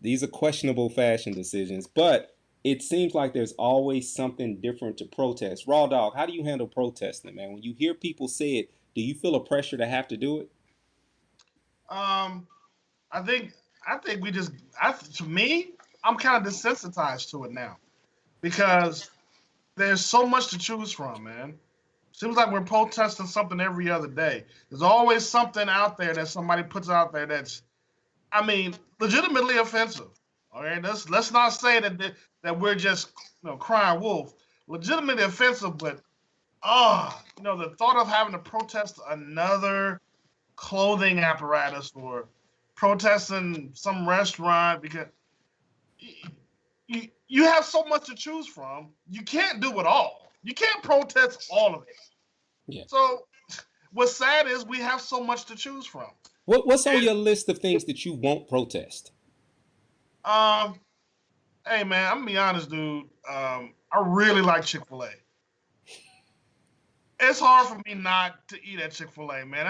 [SPEAKER 2] these are questionable fashion decisions, but it seems like there's always something different to protest. Raw Dawg, how do you handle protesting, man? When you hear people say it, do you feel a pressure to have to do it?
[SPEAKER 1] I think we just, to me, I'm kind of desensitized to it now because there's so much to choose from, man. Seems like we're protesting something every other day. There's always something out there that somebody puts out there that's, I mean, legitimately offensive. All right, let's not say that we're just crying wolf. Legitimately offensive, but the thought of having to protest another clothing apparatus or protesting some restaurant because you have so much to choose from. You can't do it all. You can't protest all of it.
[SPEAKER 2] Yeah.
[SPEAKER 1] So what's sad is we have so much to choose from.
[SPEAKER 2] What's on your list of things that you won't protest?
[SPEAKER 1] Hey man, I'm gonna be honest, dude. I really like Chick-fil-A. It's hard for me not to eat at Chick-fil-A, man.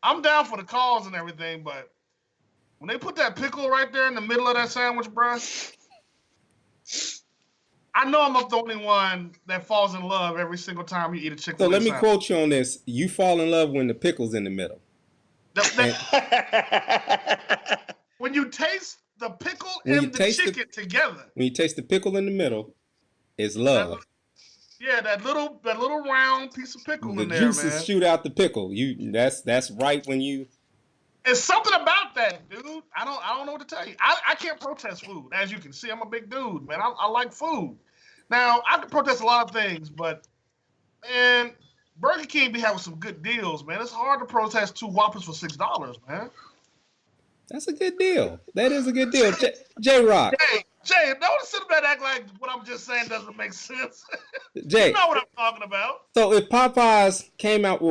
[SPEAKER 1] I'm down for the cause and everything, but when they put that pickle right there in the middle of that sandwich, bruh, I know I'm not the only one that falls in love every single time you eat a Chick-fil-A
[SPEAKER 2] So let me
[SPEAKER 1] sandwich.
[SPEAKER 2] quote you on this. You fall in love when the pickle's in the middle.
[SPEAKER 1] When you taste the pickle and the chicken together.
[SPEAKER 2] When you taste the pickle in the middle, it's love.
[SPEAKER 1] That little round piece of pickle
[SPEAKER 2] the
[SPEAKER 1] in there, man.
[SPEAKER 2] The juices shoot out the pickle. That's right when you.
[SPEAKER 1] It's something about that, dude. I don't know what to tell you. I can't protest food. As you can see, I'm a big dude, man. I like food. Now, I can protest a lot of things, but, man, Burger King be having some good deals, man. It's hard to protest 2 Whoppers for $6, man.
[SPEAKER 2] That's a good deal. That is a good deal. J-Rocc.
[SPEAKER 1] Jay, don't sit there and act like what I'm just saying doesn't make sense.
[SPEAKER 2] Jay.
[SPEAKER 1] You know what I'm talking about.
[SPEAKER 2] So if Popeyes came out,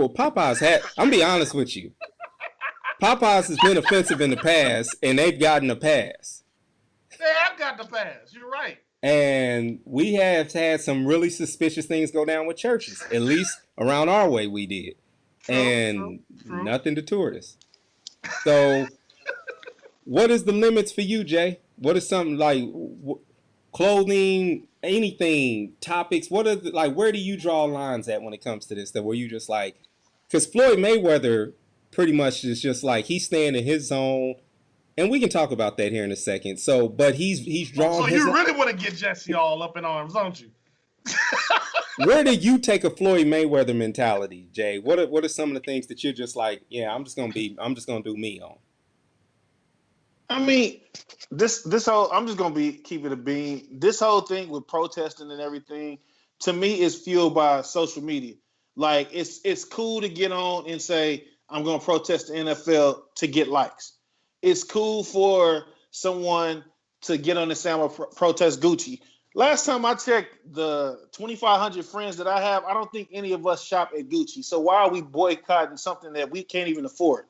[SPEAKER 2] I'm be honest with you. Popeyes has been offensive in the past, and they've gotten a pass.
[SPEAKER 1] They have gotten a pass. You're right.
[SPEAKER 2] And we have had some really suspicious things go down with churches. At least around our way we did. True. Nothing deterred us. So what is the limits for you, Jay? What is something like clothing, anything, topics? What are where do you draw lines at when it comes to this stuff? Where you just like, because Floyd Mayweather pretty much is just like he's staying in his zone, and we can talk about that here in a second. So, but he's drawn.
[SPEAKER 1] So you really want to get Jussie all up in arms, don't you?
[SPEAKER 2] Where do you take a Floyd Mayweather mentality, Jay? What are some of the things that you're just like, yeah, I'm just gonna do me on?
[SPEAKER 3] I mean, this whole, I'm just gonna keep it a bean. This whole thing with protesting and everything, to me, is fueled by social media. Like it's cool to get on and say I'm gonna protest the NFL to get likes. It's cool for someone to get on the sound of protest Gucci. Last time I checked, the 2,500 friends that I have, I don't think any of us shop at Gucci. So why are we boycotting something that we can't even afford?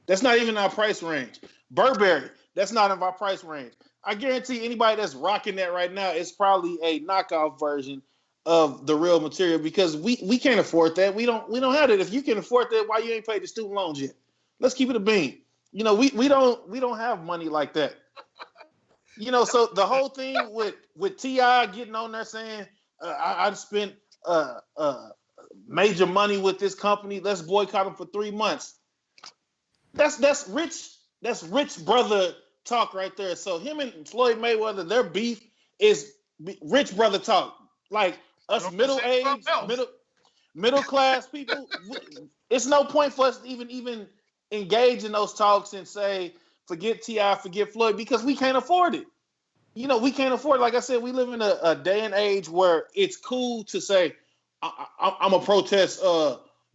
[SPEAKER 3] That's not even our price range. Burberry, that's not in our price range. I guarantee anybody that's rocking that right now is probably a knockoff version of the real material because we can't afford that. We don't have it. If you can afford that, why you ain't paid the student loans yet? Let's keep it a bean. We don't have money like that. So the whole thing with T.I. getting on there saying I spent major money with this company. Let's boycott them for 3 months. That's rich brother talk right there. So him and Floyd Mayweather, their beef is rich brother talk. Like us middle class people, it's no point for us to even engage in those talks and say forget T.I., forget Floyd, because we can't afford it. We can't afford it. Like I said, we live in a day and age where it's cool to say I'm a protest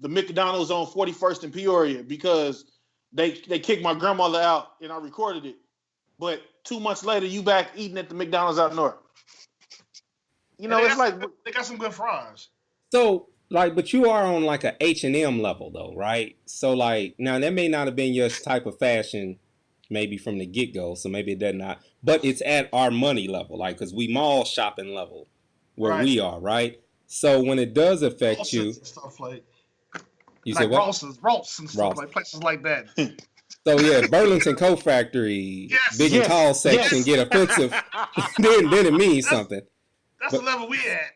[SPEAKER 3] the McDonald's on 41st in Peoria because they kicked my grandmother out and I recorded it. But 2 months later, you back eating at the McDonald's out north. You know, it's like
[SPEAKER 1] they got some good fries.
[SPEAKER 2] So, like, but you are on like a H&M level though, right? So, like, now that may not have been your type of fashion, maybe from the get-go, so maybe it does not. But it's at our money level, like, because we mall shopping level where we are, right? So when it does affect you,
[SPEAKER 1] stuff like
[SPEAKER 2] you say what?
[SPEAKER 1] Ross and stuff like places like that.
[SPEAKER 2] So yeah, Burlington Coat Factory, big and tall section get offensive, then it means something.
[SPEAKER 1] That's the level we at.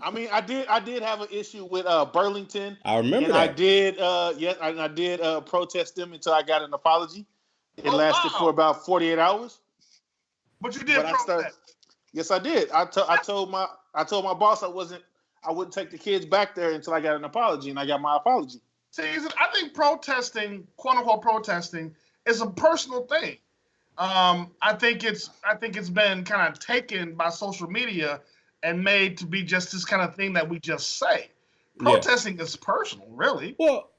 [SPEAKER 3] I mean, I did have an issue with Burlington.
[SPEAKER 2] I remember
[SPEAKER 3] and
[SPEAKER 2] that.
[SPEAKER 3] I did protest them until I got an apology. It lasted for about 48 hours.
[SPEAKER 1] But you did protest.
[SPEAKER 3] Yes, I did. I told my boss I wouldn't take the kids back there until I got an apology, and I got my apology.
[SPEAKER 1] See, I think protesting, quote unquote protesting, is a personal thing. I think it's been kind of taken by social media and made to be just this kind of thing that we just say. Protesting is personal, really.
[SPEAKER 2] Well,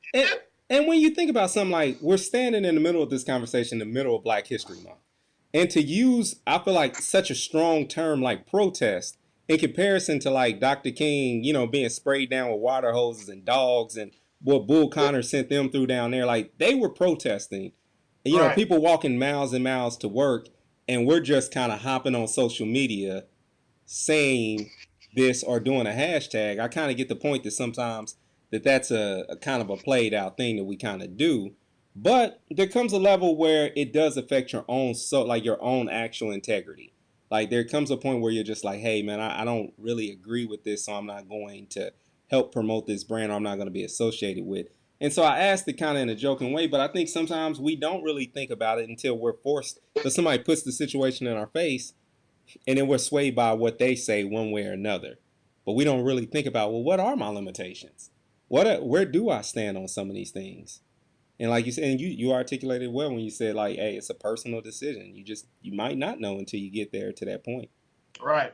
[SPEAKER 2] and when you think about something like, we're standing in the middle of this conversation, in the middle of Black History Month, and to use, I feel like, such a strong term like protest in comparison to like Dr. King, you know, being sprayed down with water hoses and dogs and what Bull Connor sent them through down there, like they were protesting. And, you know, people walking miles and miles to work, and we're just kind of hopping on social media saying this or doing a hashtag. I kind of get the point that sometimes that's a kind of a played out thing that we kind of do. But there comes a level where it does affect your own, your own actual integrity. Like there comes a point where you're just like, hey man, I don't really agree with this, so I'm not going to help promote this brand, or I'm not going to be associated with. And so I asked it kind of in a joking way, but I think sometimes we don't really think about it until we're forced, so somebody puts the situation in our face, and then we're swayed by what they say one way or another. But we don't really think about, well, what are my limitations? Where do I stand on some of these things? And like you said, and you articulated well when you said, like, hey, it's a personal decision. You might not know until you get there to that point.
[SPEAKER 1] Right.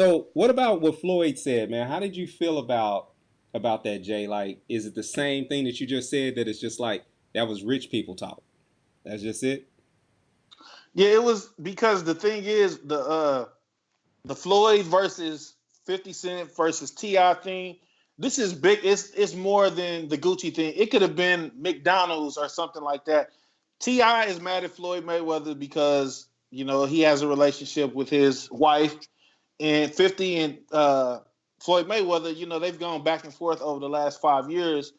[SPEAKER 2] So what about what Floyd said, man? How did you feel about that, Jay? Like, is it the same thing that you just said, that it's just like, that was rich people talk? That's just it?
[SPEAKER 3] Yeah, it was, because the thing is, the Floyd versus 50 Cent versus T.I. thing, this is big. It's more than the Gucci thing. It could have been McDonald's or something like that. T.I. is mad at Floyd Mayweather because, you know, he has a relationship with his wife. And 50 and Floyd Mayweather, you know, they've gone back and forth over the last 5 years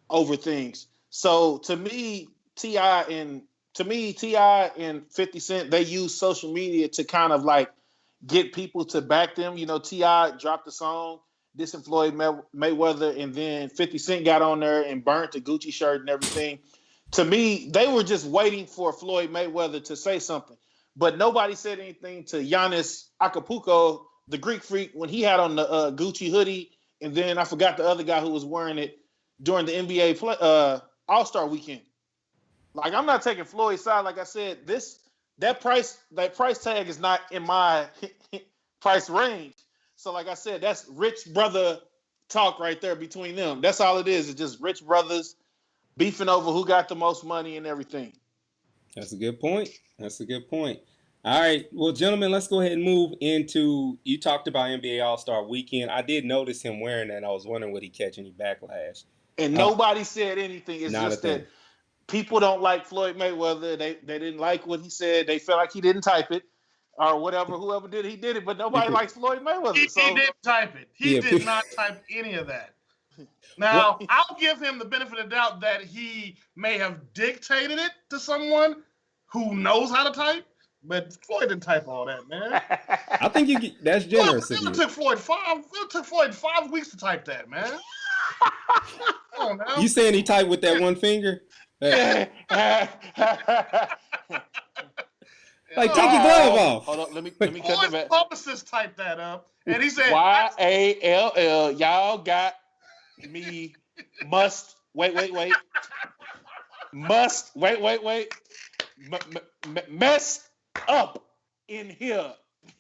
[SPEAKER 3] over things. So to me, T.I. and 50 Cent, they use social media to kind of like get people to back them. You know, T.I. dropped a song dissing Floyd Mayweather, and then 50 Cent got on there and burnt the Gucci shirt and everything. To me, they were just waiting for Floyd Mayweather to say something. But nobody said anything to Giannis Acapulco, the Greek freak, when he had on the Gucci hoodie, and then I forgot the other guy who was wearing it during the NBA All-Star weekend. Like, I'm not taking Floyd's side. Like I said, that price tag is not in my price range. So like I said, that's rich brother talk right there between them. That's all it is. It's just rich brothers beefing over who got the most money and everything.
[SPEAKER 2] That's a good point. All right. Well, gentlemen, let's go ahead and move into, you talked about NBA All-Star Weekend. I did notice him wearing that. I was wondering, would he catch any backlash?
[SPEAKER 3] And nobody said anything. It's just that people don't like Floyd Mayweather. They didn't like what he said. They felt like he didn't type it or whatever. Whoever did it, he did it. But nobody likes Floyd Mayweather.
[SPEAKER 1] He didn't type it. He did not type any of that. Now, I'll give him the benefit of the doubt that he may have dictated it to someone who knows how to type, but Floyd didn't type all that, man.
[SPEAKER 2] I think that's generous of you.
[SPEAKER 1] It took Floyd 5 weeks to type that, man. Come on now.
[SPEAKER 2] You saying he typed with that one finger? Like, take your glove off.
[SPEAKER 3] Hold on, let me cut that back.
[SPEAKER 1] Publicist typed that up, and he said,
[SPEAKER 3] YALL, y'all got me messed up in here.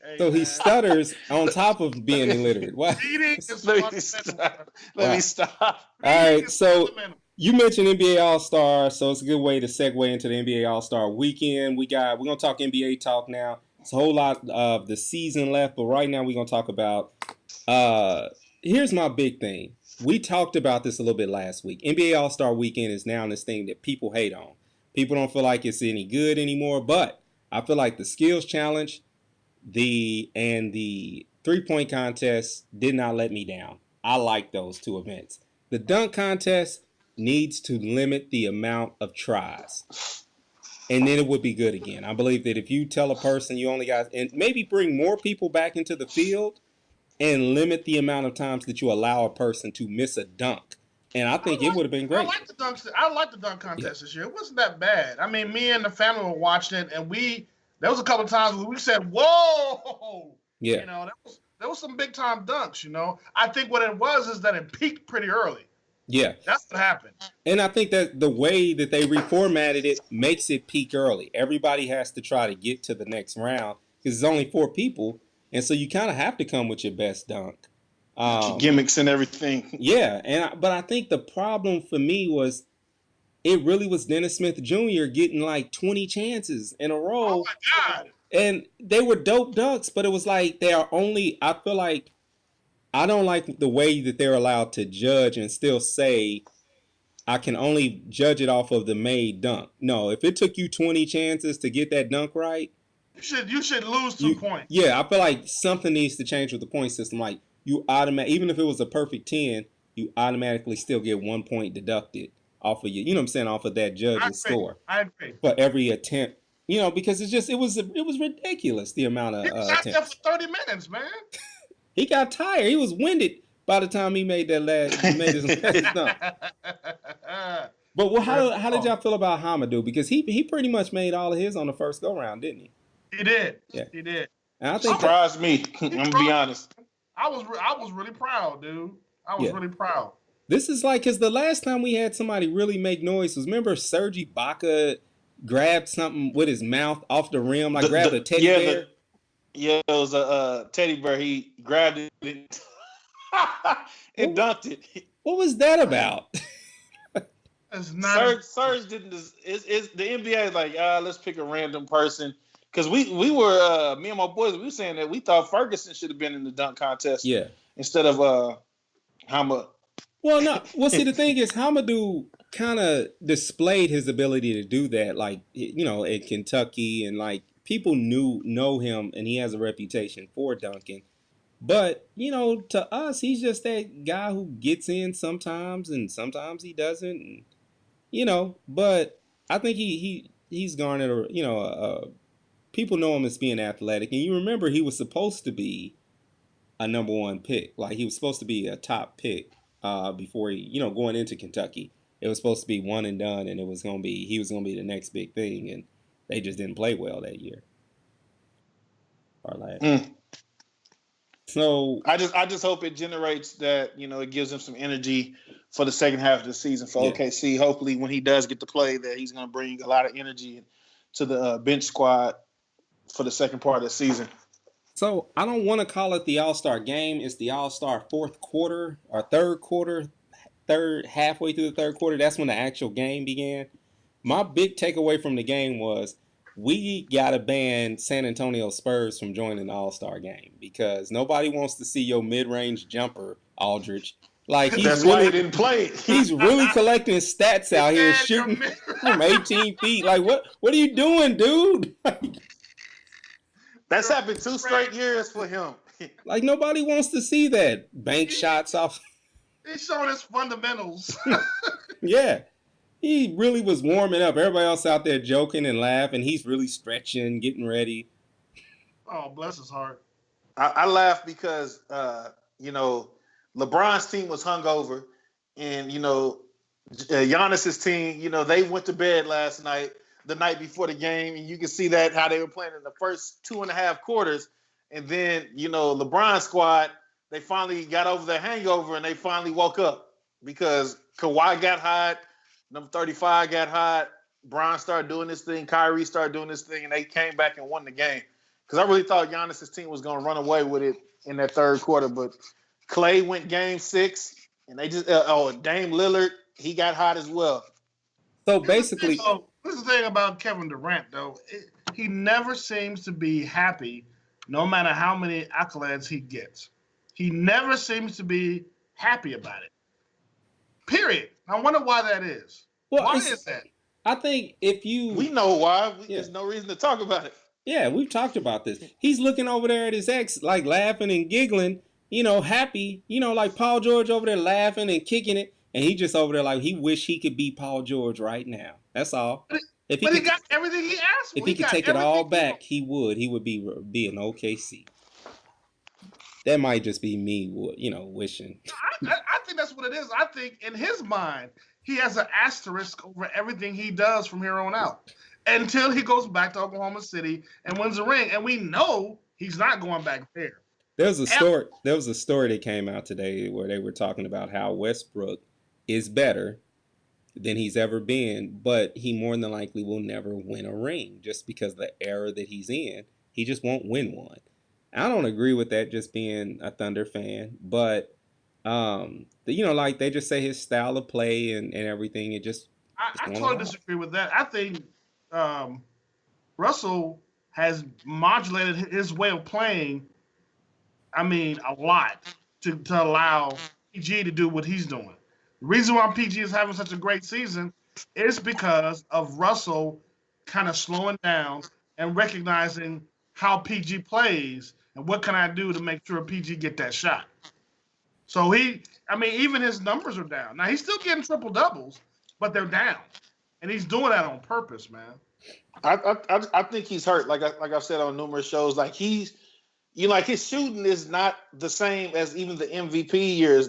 [SPEAKER 1] Hey,
[SPEAKER 2] So he
[SPEAKER 1] man.
[SPEAKER 2] stutters on top of being illiterate. What?
[SPEAKER 1] Reading is
[SPEAKER 3] Let me
[SPEAKER 1] fundamental.
[SPEAKER 3] stop.
[SPEAKER 1] bro.
[SPEAKER 3] Let me stop.
[SPEAKER 2] All
[SPEAKER 1] Reading
[SPEAKER 2] right,
[SPEAKER 1] is
[SPEAKER 2] so
[SPEAKER 1] fundamental.
[SPEAKER 2] you mentioned NBA All Star, so it's a good way to segue into the NBA All Star weekend. We're gonna talk NBA talk now. It's a whole lot of the season left, but right now we're gonna talk about. Here's my big thing. We talked about this a little bit last week. NBA All Star weekend is now this thing that people hate on. People don't feel like it's any good anymore, but I feel like the skills challenge, the 3-point contest did not let me down. I like those two events. The dunk contest needs to limit the amount of tries, and then it would be good again. I believe that if you tell a person you only got, and maybe bring more people back into the field and limit the amount of times that you allow a person to miss a dunk, and I think it would have been
[SPEAKER 1] I
[SPEAKER 2] great.
[SPEAKER 1] like the dunks. I like the dunk contest this year. It wasn't that bad. I mean, me and the family were watching it, and there was a couple of times where we said, "Whoa!"
[SPEAKER 2] Yeah.
[SPEAKER 1] You know, there was some big time dunks. You know, I think what it was is that it peaked pretty early.
[SPEAKER 2] Yeah.
[SPEAKER 1] That's what happened.
[SPEAKER 2] And I think that the way that they reformatted it makes it peak early. Everybody has to try to get to the next round because there's only 4 people, and so you kind of have to come with your best dunk.
[SPEAKER 3] Gimmicks and everything.
[SPEAKER 2] Yeah, but I think the problem for me was it really was Dennis Smith Jr. getting like 20 chances in a row.
[SPEAKER 1] Oh my God.
[SPEAKER 2] And they were dope dunks, but it was like they are only, I feel like, I don't like the way that they're allowed to judge and still say, I can only judge it off of the made dunk. No, if it took you 20 chances to get that dunk right,
[SPEAKER 1] you should lose 2 points.
[SPEAKER 2] Yeah, I feel like something needs to change with the point system. Like even if it was a perfect 10, you automatically still get 1 point deducted off of you know what I'm saying, off of that judge's score.
[SPEAKER 1] I agree.
[SPEAKER 2] For every attempt, because it was ridiculous the amount of
[SPEAKER 1] He was out there
[SPEAKER 2] attempts.
[SPEAKER 1] for 30 minutes, man.
[SPEAKER 2] He got tired. He was winded by the time he made his last dunk. But how did y'all feel about Hamidou? Because he pretty much made all of his on the first go round, didn't he?
[SPEAKER 1] He did.
[SPEAKER 2] Yeah.
[SPEAKER 1] He did.
[SPEAKER 3] And I think surprised me. I'm gonna be honest.
[SPEAKER 1] I was really proud, dude. I was really proud.
[SPEAKER 2] This is like, because the last time we had somebody really make noise was, remember Serge Ibaka grabbed something with his mouth off the rim, like grabbed a teddy bear?
[SPEAKER 3] It was a teddy bear. He grabbed it and dunked it.
[SPEAKER 2] What was that about?
[SPEAKER 3] Serge didn't. It's the NBA is like, let's pick a random person. Because we were, me and my boys, we were saying that we thought Ferguson should have been in the dunk contest.
[SPEAKER 2] Yeah.
[SPEAKER 3] Instead of Hamidou.
[SPEAKER 2] Well, no. Well, see, the thing is, Hamidou kind of displayed his ability to do that, like, in Kentucky, and like people know him, and he has a reputation for dunking. But to us, he's just that guy who gets in sometimes, and sometimes he doesn't. And, but I think he's garnered people know him as being athletic, and you remember he was supposed to be a number 1 pick, like he was supposed to be a top pick. Before he, going into Kentucky, it was supposed to be one and done, and he was gonna be the next big thing, and they just didn't play well that year. Or last. So
[SPEAKER 3] I just hope it generates that, it gives him some energy for the second half of the season for OKC. Hopefully, when he does get to play, that he's gonna bring a lot of energy to the bench squad for the second part of the season.
[SPEAKER 2] So I don't want to call it the All-Star game. It's the All-Star fourth quarter or third quarter, halfway through the third quarter. That's when the actual game began. My big takeaway from the game was we got to ban San Antonio Spurs from joining the All-Star game because nobody wants to see your mid-range jumper, Aldridge. Like
[SPEAKER 3] that's why he didn't play it.
[SPEAKER 2] He's really collecting stats out here, shooting from 18 feet. Like, what are you doing, dude?
[SPEAKER 3] That's happened 2 straight years for him.
[SPEAKER 2] Like, nobody wants to see that. Bank shots off.
[SPEAKER 1] He's showing his fundamentals.
[SPEAKER 2] Yeah. He really was warming up. Everybody else out there joking and laughing. He's really stretching, getting ready.
[SPEAKER 1] Oh, bless his heart.
[SPEAKER 3] I laugh because, LeBron's team was hungover. And, Giannis's team, they went to bed last night, the night before the game, and you can see that how they were playing in the first 2.5 quarters. And then, LeBron's squad, they finally got over their hangover and they finally woke up because Kawhi got hot, number 35 got hot, Bron started doing this thing, Kyrie started doing this thing, and they came back and won the game. because I really thought Giannis's team was going to run away with it in that third quarter. But Clay went game 6, and they just Dame Lillard, he got hot as well.
[SPEAKER 2] So basically,
[SPEAKER 1] this is the thing about Kevin Durant, though. He never seems to be happy, no matter how many accolades he gets. He never seems to be happy about it. Period. I wonder why that is.
[SPEAKER 2] Well,
[SPEAKER 1] why is that?
[SPEAKER 2] I think
[SPEAKER 3] we know why. There's no reason to talk about it.
[SPEAKER 2] Yeah, we've talked about this. He's looking over there at his ex, like laughing and giggling, happy, like Paul George over there laughing and kicking it. And he just over there like he wish he could be Paul George right now. That's all.
[SPEAKER 1] But he got everything he asked for.
[SPEAKER 2] If he could take it all back, he would. He would be in OKC. That might just be me, wishing.
[SPEAKER 1] I think that's what it is. I think in his mind, he has an asterisk over everything he does from here on out until he goes back to Oklahoma City and wins a ring. And we know he's not going back there.
[SPEAKER 2] There was a story that came out today where they were talking about how Westbrook is better than he's ever been, but he more than likely will never win a ring just because of the era that he's in. He just won't win one. I don't agree with that, just being a Thunder fan, but like they just say his style of play and everything.
[SPEAKER 1] I totally disagree with that. I think Russell has modulated his way of playing. I mean, a lot to allow PG to do what he's doing. The reason why PG is having such a great season is because of Russell kind of slowing down and recognizing how PG plays and what can I do to make sure PG get that shot. So even his numbers are down. Now, he's still getting triple-doubles, but they're down. And he's doing that on purpose, man.
[SPEAKER 3] I think he's hurt. Like I've said on numerous shows, like his shooting is not the same as even the MVP years.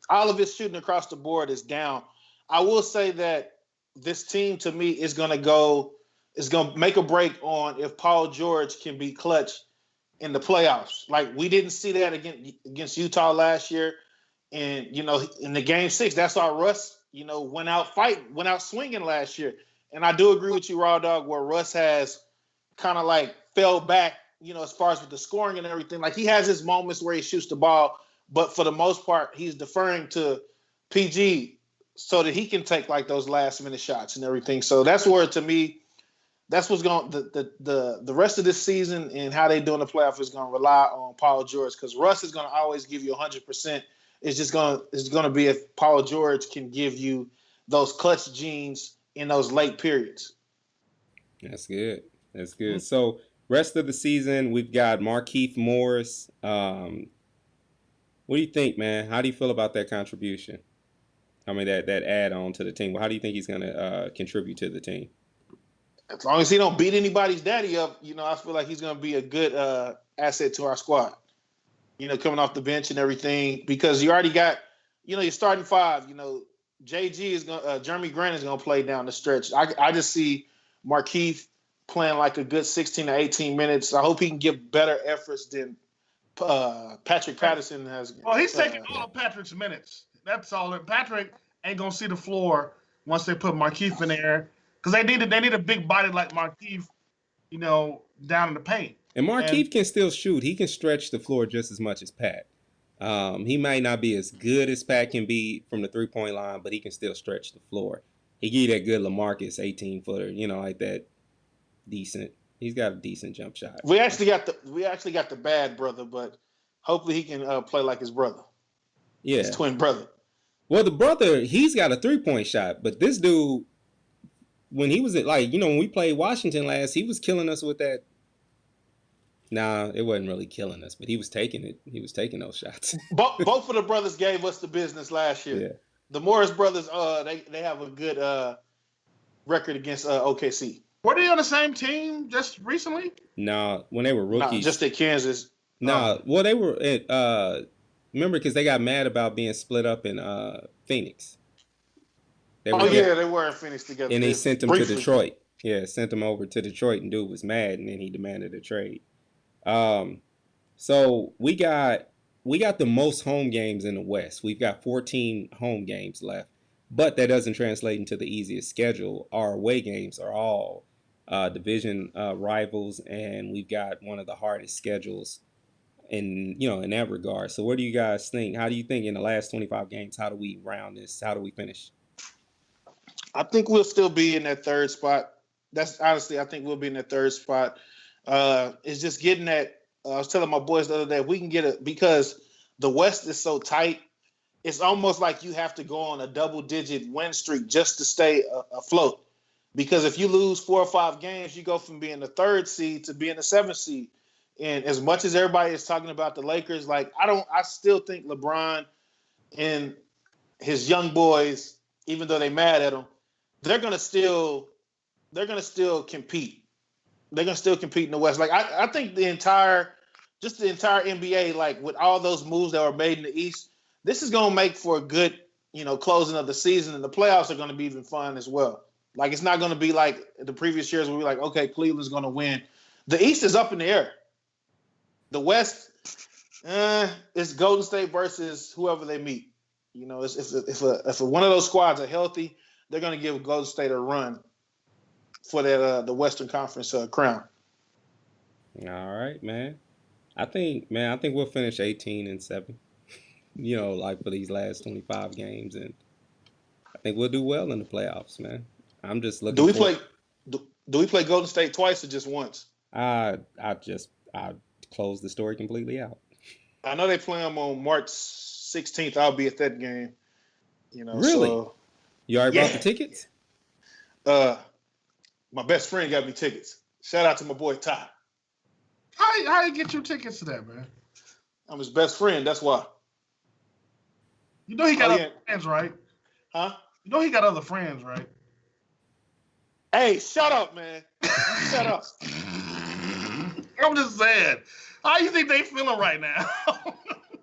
[SPEAKER 3] All of his shooting across the board is down. I will say that this team, to me, is going to make a break on if Paul George can be clutch in the playoffs. Like, we didn't see that against Utah last year. And, in the game 6, that's why Russ, went out swinging last year. And I do agree with you, Raw Dawg, where Russ has kind of like fell back, as far as with the scoring and everything. Like, he has his moments where he shoots the ball, but for the most part, he's deferring to PG so that he can take like those last minute shots and everything. So that's where, to me, that's what's going the rest of this season and how they do in the playoff is going to rely on Paul George, because Russ is going to always give you 100%. It's going to be if Paul George can give you those clutch genes in those late periods.
[SPEAKER 2] That's good. Mm-hmm. So rest of the season, we've got Markieff Morris. What do you think, man? How do you feel about that contribution? I mean, that add-on to the team. How do you think he's going to contribute to the team?
[SPEAKER 3] As long as he don't beat anybody's daddy up, I feel like he's going to be a good asset to our squad. Coming off the bench and everything, because you already got, your starting 5. JG is going, Jeremy Grant is going to play down the stretch. I just see Markieff playing like a good 16 to 18 minutes. I hope he can give better efforts than Patrick Patterson has.
[SPEAKER 1] Well, he's taking all of Patrick's minutes. That's all. Patrick ain't gonna see the floor once they put Markieff in there, because they need a big body like Markieff, down in the paint.
[SPEAKER 2] And Markieff can still shoot. He can stretch the floor just as much as Pat. He might not be as good as Pat can be from the 3-point line, but he can still stretch the floor. He give you that good LaMarcus 18-footer, like that decent. He's got a decent jump shot.
[SPEAKER 3] We actually got the bad brother, but hopefully he can play like his brother.
[SPEAKER 2] Yeah,
[SPEAKER 3] his twin brother.
[SPEAKER 2] Well, the brother, he's got a 3-point shot, but this dude, when he was at when we played Washington last, he was killing us with that. Nah, it wasn't really killing us, but he was taking it. He was taking those shots.
[SPEAKER 3] Both of the brothers gave us the business last year.
[SPEAKER 2] Yeah.
[SPEAKER 3] The Morris brothers, they have a good record against OKC.
[SPEAKER 1] Were they on the same team just recently?
[SPEAKER 2] No, when they were rookies.
[SPEAKER 3] No, just at Kansas.
[SPEAKER 2] No, well, they were at, remember, because they got mad about being split up in Phoenix.
[SPEAKER 3] They were in Phoenix together.
[SPEAKER 2] And they sent them to Detroit. Yeah, sent them over to Detroit, and dude was mad, and then he demanded a trade. So we got the most home games in the West. We've got 14 home games left, but that doesn't translate into the easiest schedule. Our away games are all division rivals, and we've got one of the hardest schedules in that regard. So what do you guys think? How do you think in the last 25 games, how do we round this? How do we finish?
[SPEAKER 3] I think we'll still be in that third spot. That's honestly, I think we'll be in that third spot. It's just getting that. I was telling my boys the other day, if we can get it, because the West is so tight, it's almost like you have to go on a double-digit win streak just to stay afloat. Because if you lose 4 or 5 games, you go from being the 3rd seed to being the 7th seed. And as much as everybody is talking about the Lakers, like I still think LeBron and his young boys, even though they mad at him, they're gonna still compete. They're gonna still compete in the West. Like I think the entire NBA, like with all those moves that were made in the East, this is gonna make for a good, closing of the season, and the playoffs are gonna be even fun as well. Like it's not gonna be like the previous years where we're like, okay, Cleveland's gonna win. The East is up in the air. The West, it's Golden State versus whoever they meet. If one of those squads are healthy, they're going to give Golden State a run for that the Western Conference crown.
[SPEAKER 2] All right, man. I think we'll finish 18-7. Like for these last 25 games, and I think we'll do well in the playoffs, man. I'm just looking.
[SPEAKER 3] Do we play Golden State twice or just once?
[SPEAKER 2] I close the story completely out.
[SPEAKER 3] I know they play them on March 16th. I'll be at that game.
[SPEAKER 2] Really?
[SPEAKER 3] So,
[SPEAKER 2] you already bought the tickets?
[SPEAKER 3] My best friend got me tickets. Shout out to my boy Ty.
[SPEAKER 1] How you get your tickets to that, man?
[SPEAKER 3] I'm his best friend. That's why.
[SPEAKER 1] You know he got other friends, right?
[SPEAKER 3] Huh?
[SPEAKER 1] You know he got other friends, right?
[SPEAKER 3] Hey, shut up, man. Shut up.
[SPEAKER 1] I'm just saying. How you think they feeling right now?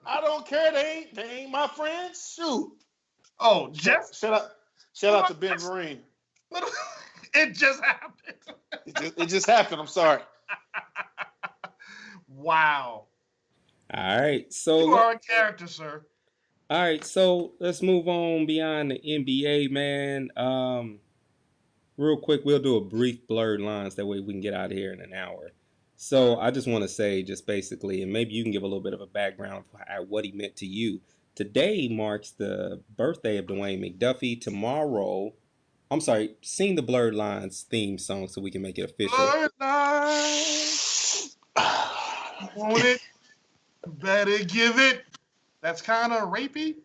[SPEAKER 3] I don't care. They ain't my friends. Shoot.
[SPEAKER 1] Oh, Jeff.
[SPEAKER 3] Shout out to Ben Marine.
[SPEAKER 1] It just happened.
[SPEAKER 3] It just happened. I'm sorry.
[SPEAKER 1] Wow.
[SPEAKER 2] All right. So
[SPEAKER 1] you are a character, sir.
[SPEAKER 2] All right. So let's move on beyond the NBA, man. Real quick, we'll do a brief blurred lines. That way we can get out of here in an hour. So I just want to say, just basically, and maybe you can give a little bit of a background of what he meant to you. Today marks the birthday of Dwayne McDuffie. Tomorrow, sing the Blurred Lines theme song so we can make it official.
[SPEAKER 1] Blurred Lines. Want it? Better give it. That's kind of rapey.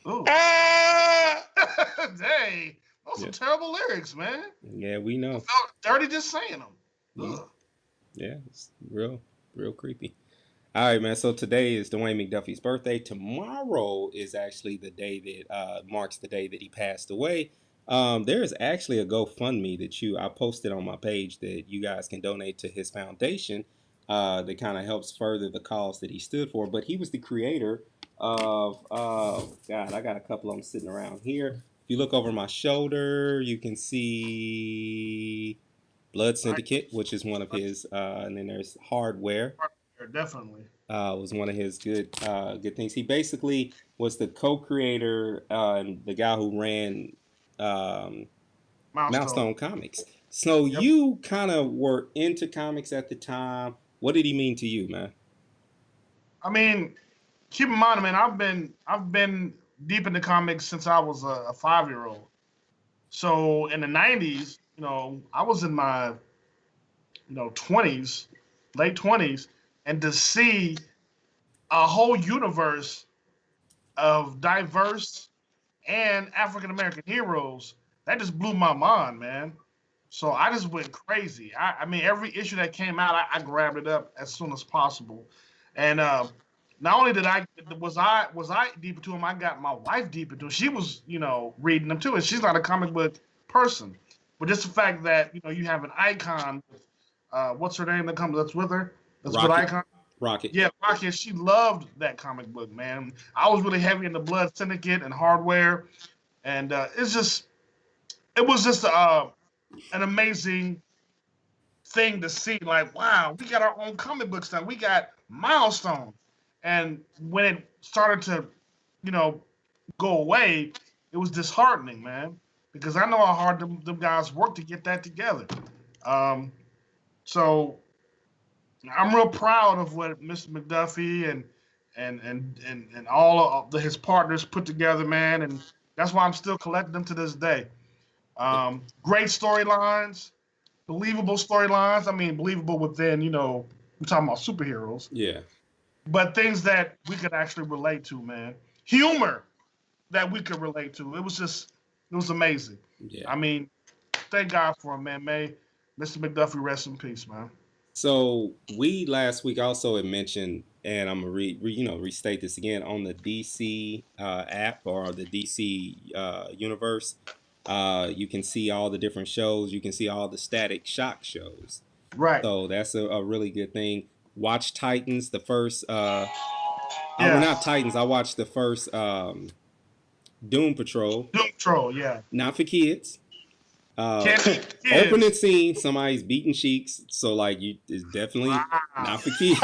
[SPEAKER 1] Ooh. Dang. Those are terrible lyrics, man.
[SPEAKER 2] Yeah, we know.
[SPEAKER 1] I felt dirty just saying them.
[SPEAKER 2] Yeah, it's real creepy. All right, man. So today is Dwayne McDuffie's birthday. Tomorrow is actually the day that marks the day that he passed away. There is actually a GoFundMe that I posted on my page that you guys can donate to his foundation that kind of helps further the cause that he stood for. But he was the creator of, God, I got a couple of them sitting around here. If you look over my shoulder, you can see Blood Syndicate, which is one of his, and then there's Hardware.
[SPEAKER 1] Definitely.
[SPEAKER 2] Was one of his good things. He basically was the co-creator and the guy who ran Milestone Comics. So you kind of were into comics at the time. What did he mean to you, man?
[SPEAKER 1] I mean, keep in mind, man, I've been deep into comics since I was a 5-year-old. So in the 90s, I was in my 20s, late 20s, and to see a whole universe of diverse and African American heroes, that just blew my mind, man. So I just went crazy. I mean, every issue that came out, I grabbed it up as soon as possible. And not only was I deep into them, I got my wife deep into them. She was, reading them too, and she's not a comic book person. But just the fact that you have an icon, what's her name that's with her? That's a good icon.
[SPEAKER 2] Rocket.
[SPEAKER 1] Yeah, Rocket. She loved that comic book, man. I was really heavy into Blood Syndicate and Hardware, and it was just an amazing thing to see. Like, wow, we got our own comic books now. We got Milestone, and when it started to, go away, it was disheartening, man, because I know how hard them guys worked to get that together. So I'm real proud of what Mr. McDuffie and all of his partners put together, man, and that's why I'm still collecting them to this day. Great storylines, believable storylines. I mean, believable within, we're talking about superheroes,
[SPEAKER 2] Yeah.
[SPEAKER 1] but things that we could actually relate to, man. Humor that we could relate to. It was amazing.
[SPEAKER 2] Yeah.
[SPEAKER 1] I mean, thank God for him, man. May Mr. McDuffie rest in peace, man.
[SPEAKER 2] So we last week also had mentioned, and I'm gonna restate this again on the DC app or the DC universe. You can see all the different shows. You can see all the Static Shock shows.
[SPEAKER 1] Right.
[SPEAKER 2] So that's a really good thing. Watch Titans, the first.
[SPEAKER 1] Yeah.
[SPEAKER 2] Not Titans. I watched the first Doom Patrol.
[SPEAKER 1] Doom Patrol, yeah.
[SPEAKER 2] Not for kids.
[SPEAKER 1] Kids.
[SPEAKER 2] Opening scene, somebody's beating cheeks. So like, it's definitely not for kids.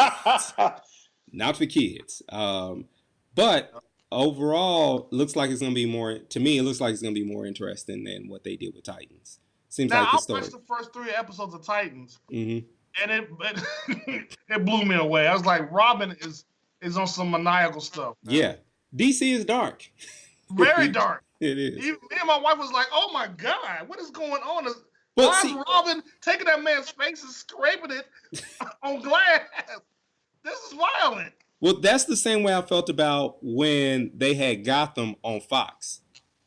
[SPEAKER 2] Not for kids. But overall, looks like it's gonna be more. To me, it looks like it's gonna be more interesting than what they did with Titans. Seems
[SPEAKER 1] now,
[SPEAKER 2] like the
[SPEAKER 1] I
[SPEAKER 2] story.
[SPEAKER 1] watched the first 3 episodes of Titans,
[SPEAKER 2] Mm-hmm.
[SPEAKER 1] and it blew me away. I was like, Robin is on some maniacal stuff. Man.
[SPEAKER 2] Yeah, DC is dark.
[SPEAKER 1] Very dark.
[SPEAKER 2] It is.
[SPEAKER 1] Me and my wife was like, "Oh my God, what is going on?
[SPEAKER 2] Well,
[SPEAKER 1] Why is Robin taking that man's face and scraping it on glass? This is violent."
[SPEAKER 2] Well, that's the same way I felt about when they had Gotham on Fox.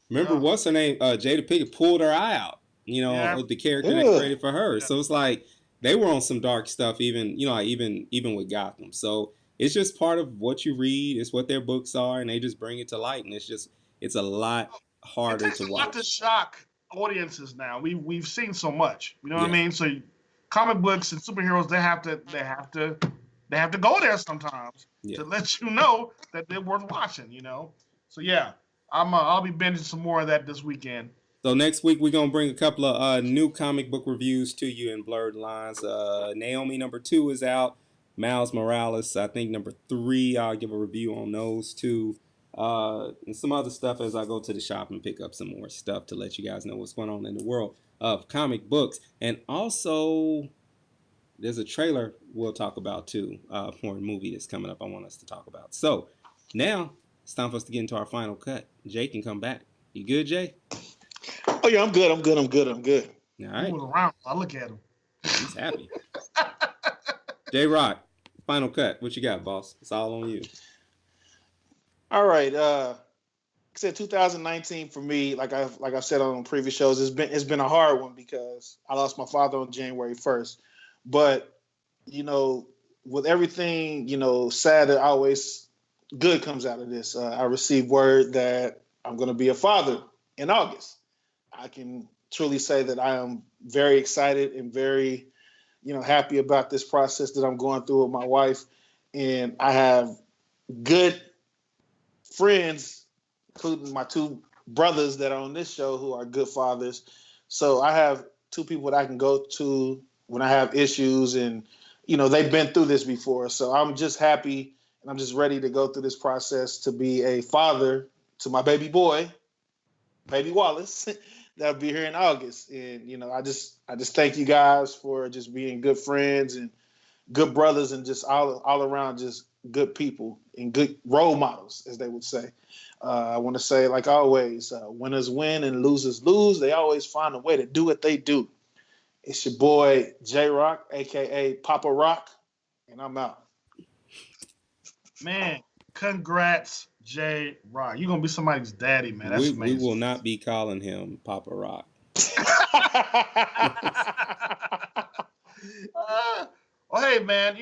[SPEAKER 2] Remember, what's her name? Jada Pinkett pulled her eye out. The character they created for her. Yeah. So it's like they were on some dark stuff, even with Gotham. So it's just part of what you read. It's what their books are, and they just bring it to light. And it's a lot harder to watch. It takes a lot
[SPEAKER 1] to shock audiences now. We've seen so much. You know what I mean? So comic books and superheroes, they have to go there sometimes to let you know that they're worth watching. So yeah, I'll be binging some more of that this weekend.
[SPEAKER 2] So next week we're gonna bring a couple of new comic book reviews to you in Blurred Lines. Naomi #2 is out. Miles Morales, I think #3. I'll give a review on those two. And some other stuff as I go to the shop and pick up some more stuff to let you guys know what's going on in the world of comic books. And also, there's a trailer we'll talk about too for a movie that's coming up I want us to talk about. So now it's time for us to get into our final cut. Jay can come back. You good, Jay?
[SPEAKER 3] Oh yeah, I'm good. All
[SPEAKER 2] right.
[SPEAKER 1] Moving around, I look at him.
[SPEAKER 2] He's happy. J-Rocc, final cut. What you got, boss? It's all on you.
[SPEAKER 3] All right. I said 2019 for me, like I've said on previous shows, it's been a hard one because I lost my father on January 1st. But with everything, sad, that always good comes out of this. I received word that I'm going to be a father in August. I can truly say that I am very excited and very, happy about this process that I'm going through with my wife. And I have good friends, including my 2 brothers that are on this show who are good fathers. So I have 2 people that I can go to when I have issues, and they've been through this before. So I'm just happy and I'm just ready to go through this process to be a father to my baby boy, baby Wallace, that'll be here in August. And I just thank you guys for just being good friends and good brothers and just all around just good people and good role models, as they would say. I want to say, like always, winners win and losers lose. They always find a way to do what they do. It's your boy J-Rocc, aka Papa Rock, and I'm out.
[SPEAKER 1] Man, congrats, J-Rocc. You're gonna be somebody's daddy, man. That's amazing.
[SPEAKER 2] We will not be calling him Papa Rock.
[SPEAKER 1] Well, hey, man,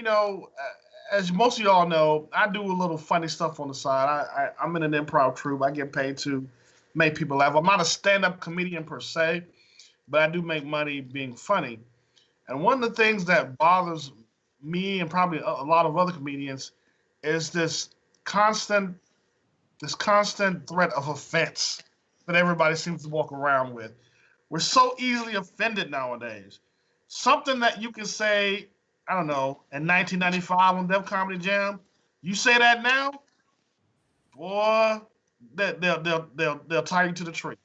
[SPEAKER 1] as most of y'all know, I do a little funny stuff on the side. I'm in an improv troupe. I get paid to make people laugh. I'm not a stand-up comedian per se, but I do make money being funny. And one of the things that bothers me and probably a lot of other comedians is this constant threat of offense that everybody seems to walk around with. We're so easily offended nowadays. Something that you can say, I don't know, in 1995 on Def Comedy Jam, you say that now, boy, they'll tie you to the tree.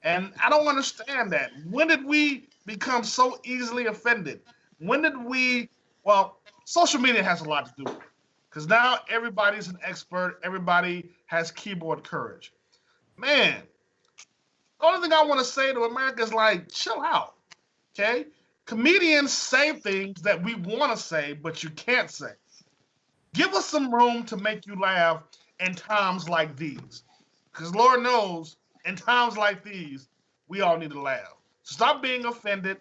[SPEAKER 1] And I don't understand that. When did we become so easily offended? When did we? Well, social media has a lot to do with it because now everybody's an expert. Everybody has keyboard courage. Man, the only thing I want to say to America is like, chill out, okay? Comedians say things that we want to say, but you can't say. Give us some room to make you laugh in times like these. Because Lord knows, in times like these, we all need to laugh. Stop being offended,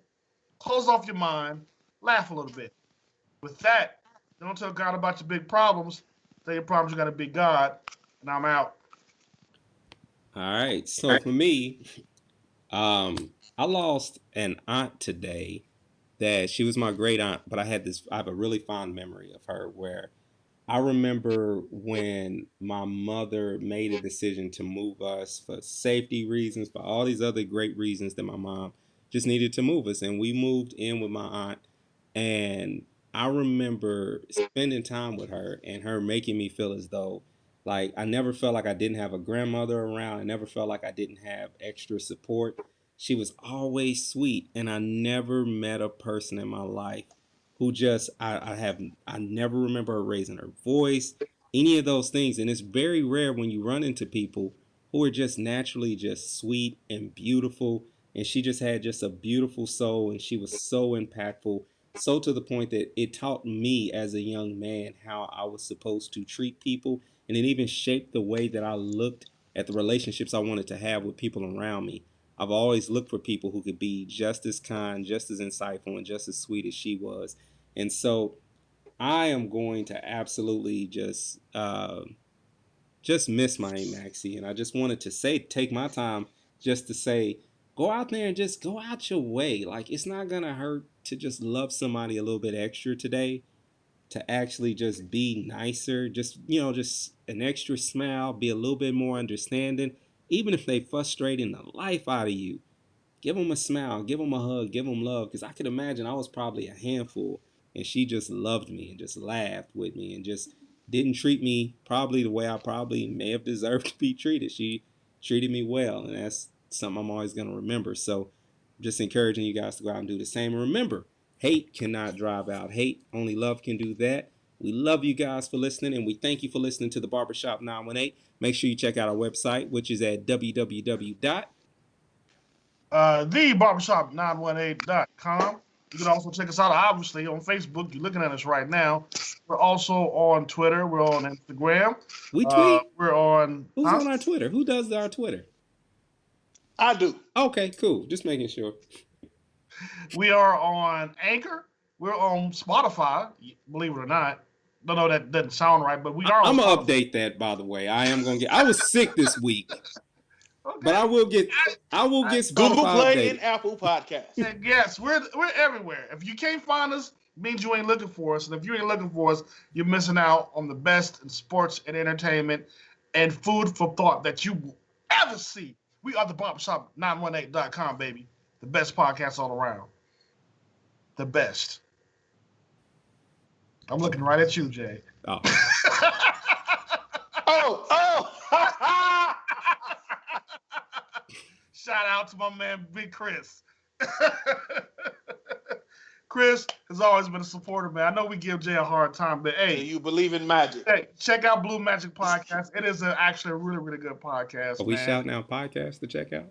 [SPEAKER 1] close off your mind, laugh a little bit. With that, don't tell God about your big problems. Tell your problems you got a big God, and I'm out.
[SPEAKER 2] All right. So for me, I lost an aunt today that she was my great aunt, but I have a really fond memory of her where I remember when my mother made a decision to move us for safety reasons, for all these other great reasons that my mom just needed to move us. And we moved in with my aunt. And I remember spending time with her and her making me feel as though, like, I never felt like I didn't have a grandmother around. I never felt like I didn't have extra support. She was always sweet. And I never met a person in my life who just I never remember her raising her voice, any of those things. And it's very rare when you run into people who are just naturally just sweet and beautiful. And she just had just a beautiful soul, and she was so impactful, so to the point that it taught me as a young man how I was supposed to treat people, and it even shaped the way that I looked at the relationships I wanted to have with people around me. I've always looked for people who could be just as kind, just as insightful, and just as sweet as she was. And so I am going to absolutely just miss my Aunt Maxie. And I just wanted to say, take my time just to say, go out there and just go out your way. Like, it's not going to hurt to just love somebody a little bit extra today, to actually just be nicer, just, just an extra smile, be a little bit more understanding, even if they frustrating the life out of you. Give them a smile, give them a hug, give them love. Because I could imagine I was probably a handful, and she just loved me and just laughed with me and just didn't treat me probably the way I probably may have deserved to be treated. She treated me well, and that's something I'm always going to remember. So I'm just encouraging you guys to go out and do the same. And remember, hate cannot drive out hate. Only love can do that. We love you guys for listening, and we thank you for listening to the Barbershop 918. Make sure you check out our website, which is at www.
[SPEAKER 1] TheBarbershop918.com. You can also check us out, obviously, on Facebook. You're looking at us right now. We're also on Twitter. We're on Instagram.
[SPEAKER 2] We tweet.
[SPEAKER 1] We're on...
[SPEAKER 2] Who's on our Twitter? Who does our Twitter?
[SPEAKER 3] I do.
[SPEAKER 2] Okay, cool. Just making sure.
[SPEAKER 1] We are on Anchor. We're on Spotify, believe it or not. Don't know, that doesn't sound right, but we are on
[SPEAKER 2] I'm
[SPEAKER 1] Spotify.
[SPEAKER 2] going to update that, by the way. I was sick this week. Okay. But I will get Spotify
[SPEAKER 3] Google Play
[SPEAKER 2] updated.
[SPEAKER 3] and Apple Podcasts.
[SPEAKER 1] And yes, we're everywhere. If you can't find us, it means you ain't looking for us. And if you ain't looking for us, you're missing out on the best in sports and entertainment and food for thought that you will ever see. We are the Barbershop918.com, baby. The best podcast all around. The best. I'm looking right at you, Jay.
[SPEAKER 2] Oh.
[SPEAKER 3] oh.
[SPEAKER 1] Shout out to my man, Big Chris. Chris has always been a supporter, man. I know we give Jay a hard time, but hey.
[SPEAKER 3] You believe in magic.
[SPEAKER 1] Hey, check out Blue Magic Podcast. It is actually a really, really good podcast.
[SPEAKER 2] Are we shouting out podcasts to check out?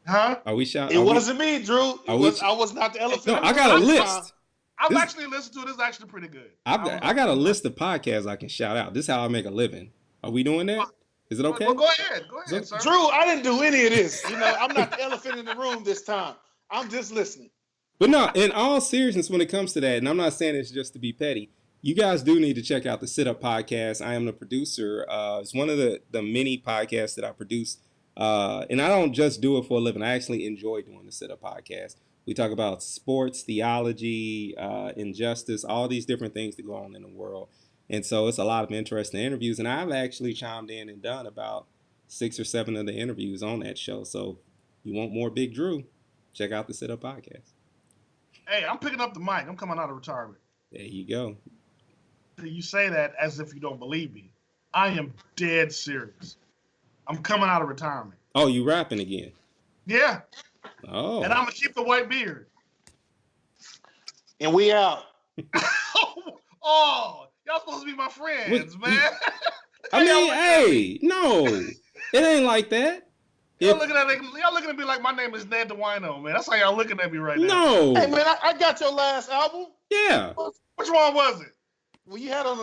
[SPEAKER 1] Huh?
[SPEAKER 2] Are we shouting?
[SPEAKER 3] It wasn't me, Drew. I was not the elephant.
[SPEAKER 2] No, I got a list.
[SPEAKER 1] I've actually listened to it. It's actually pretty good.
[SPEAKER 2] I got a list of podcasts I can shout out. This is how I make a living. Are we doing that? Is it okay?
[SPEAKER 1] Well, go ahead. Go ahead, sir.
[SPEAKER 3] Drew, I didn't do any of this. I'm not the elephant in the room this time. I'm just listening.
[SPEAKER 2] But no, in all seriousness, when it comes to that, and I'm not saying it's just to be petty, you guys do need to check out the Sit Up Podcast. I am the producer. It's one of the many podcasts that I produce. And I don't just do it for a living. I actually enjoy doing the Sit Up Podcast. We talk about sports, theology, injustice, all these different things that go on in the world. And so it's a lot of interesting interviews. And I've actually chimed in and done about 6 or 7 of the interviews on that show. So if you want more Bigg Dru, check out the Sit Up Podcast.
[SPEAKER 1] Hey, I'm picking up the mic. I'm coming out of retirement.
[SPEAKER 2] There you go.
[SPEAKER 1] You say that as if you don't believe me. I am dead serious. I'm coming out of retirement.
[SPEAKER 2] Oh, you rapping again?
[SPEAKER 1] Yeah.
[SPEAKER 2] Oh.
[SPEAKER 1] And I'm going to keep the white beard.
[SPEAKER 3] And we out.
[SPEAKER 1] Oh, y'all supposed to be my friends, man.
[SPEAKER 2] I mean, hey, no, it ain't like that.
[SPEAKER 1] Y'all looking at me like my name is Ned DeWino, man. That's how y'all looking at me right now.
[SPEAKER 2] No.
[SPEAKER 3] Hey man, I got your last album.
[SPEAKER 2] Yeah.
[SPEAKER 1] Which one was it?
[SPEAKER 3] Well, you had on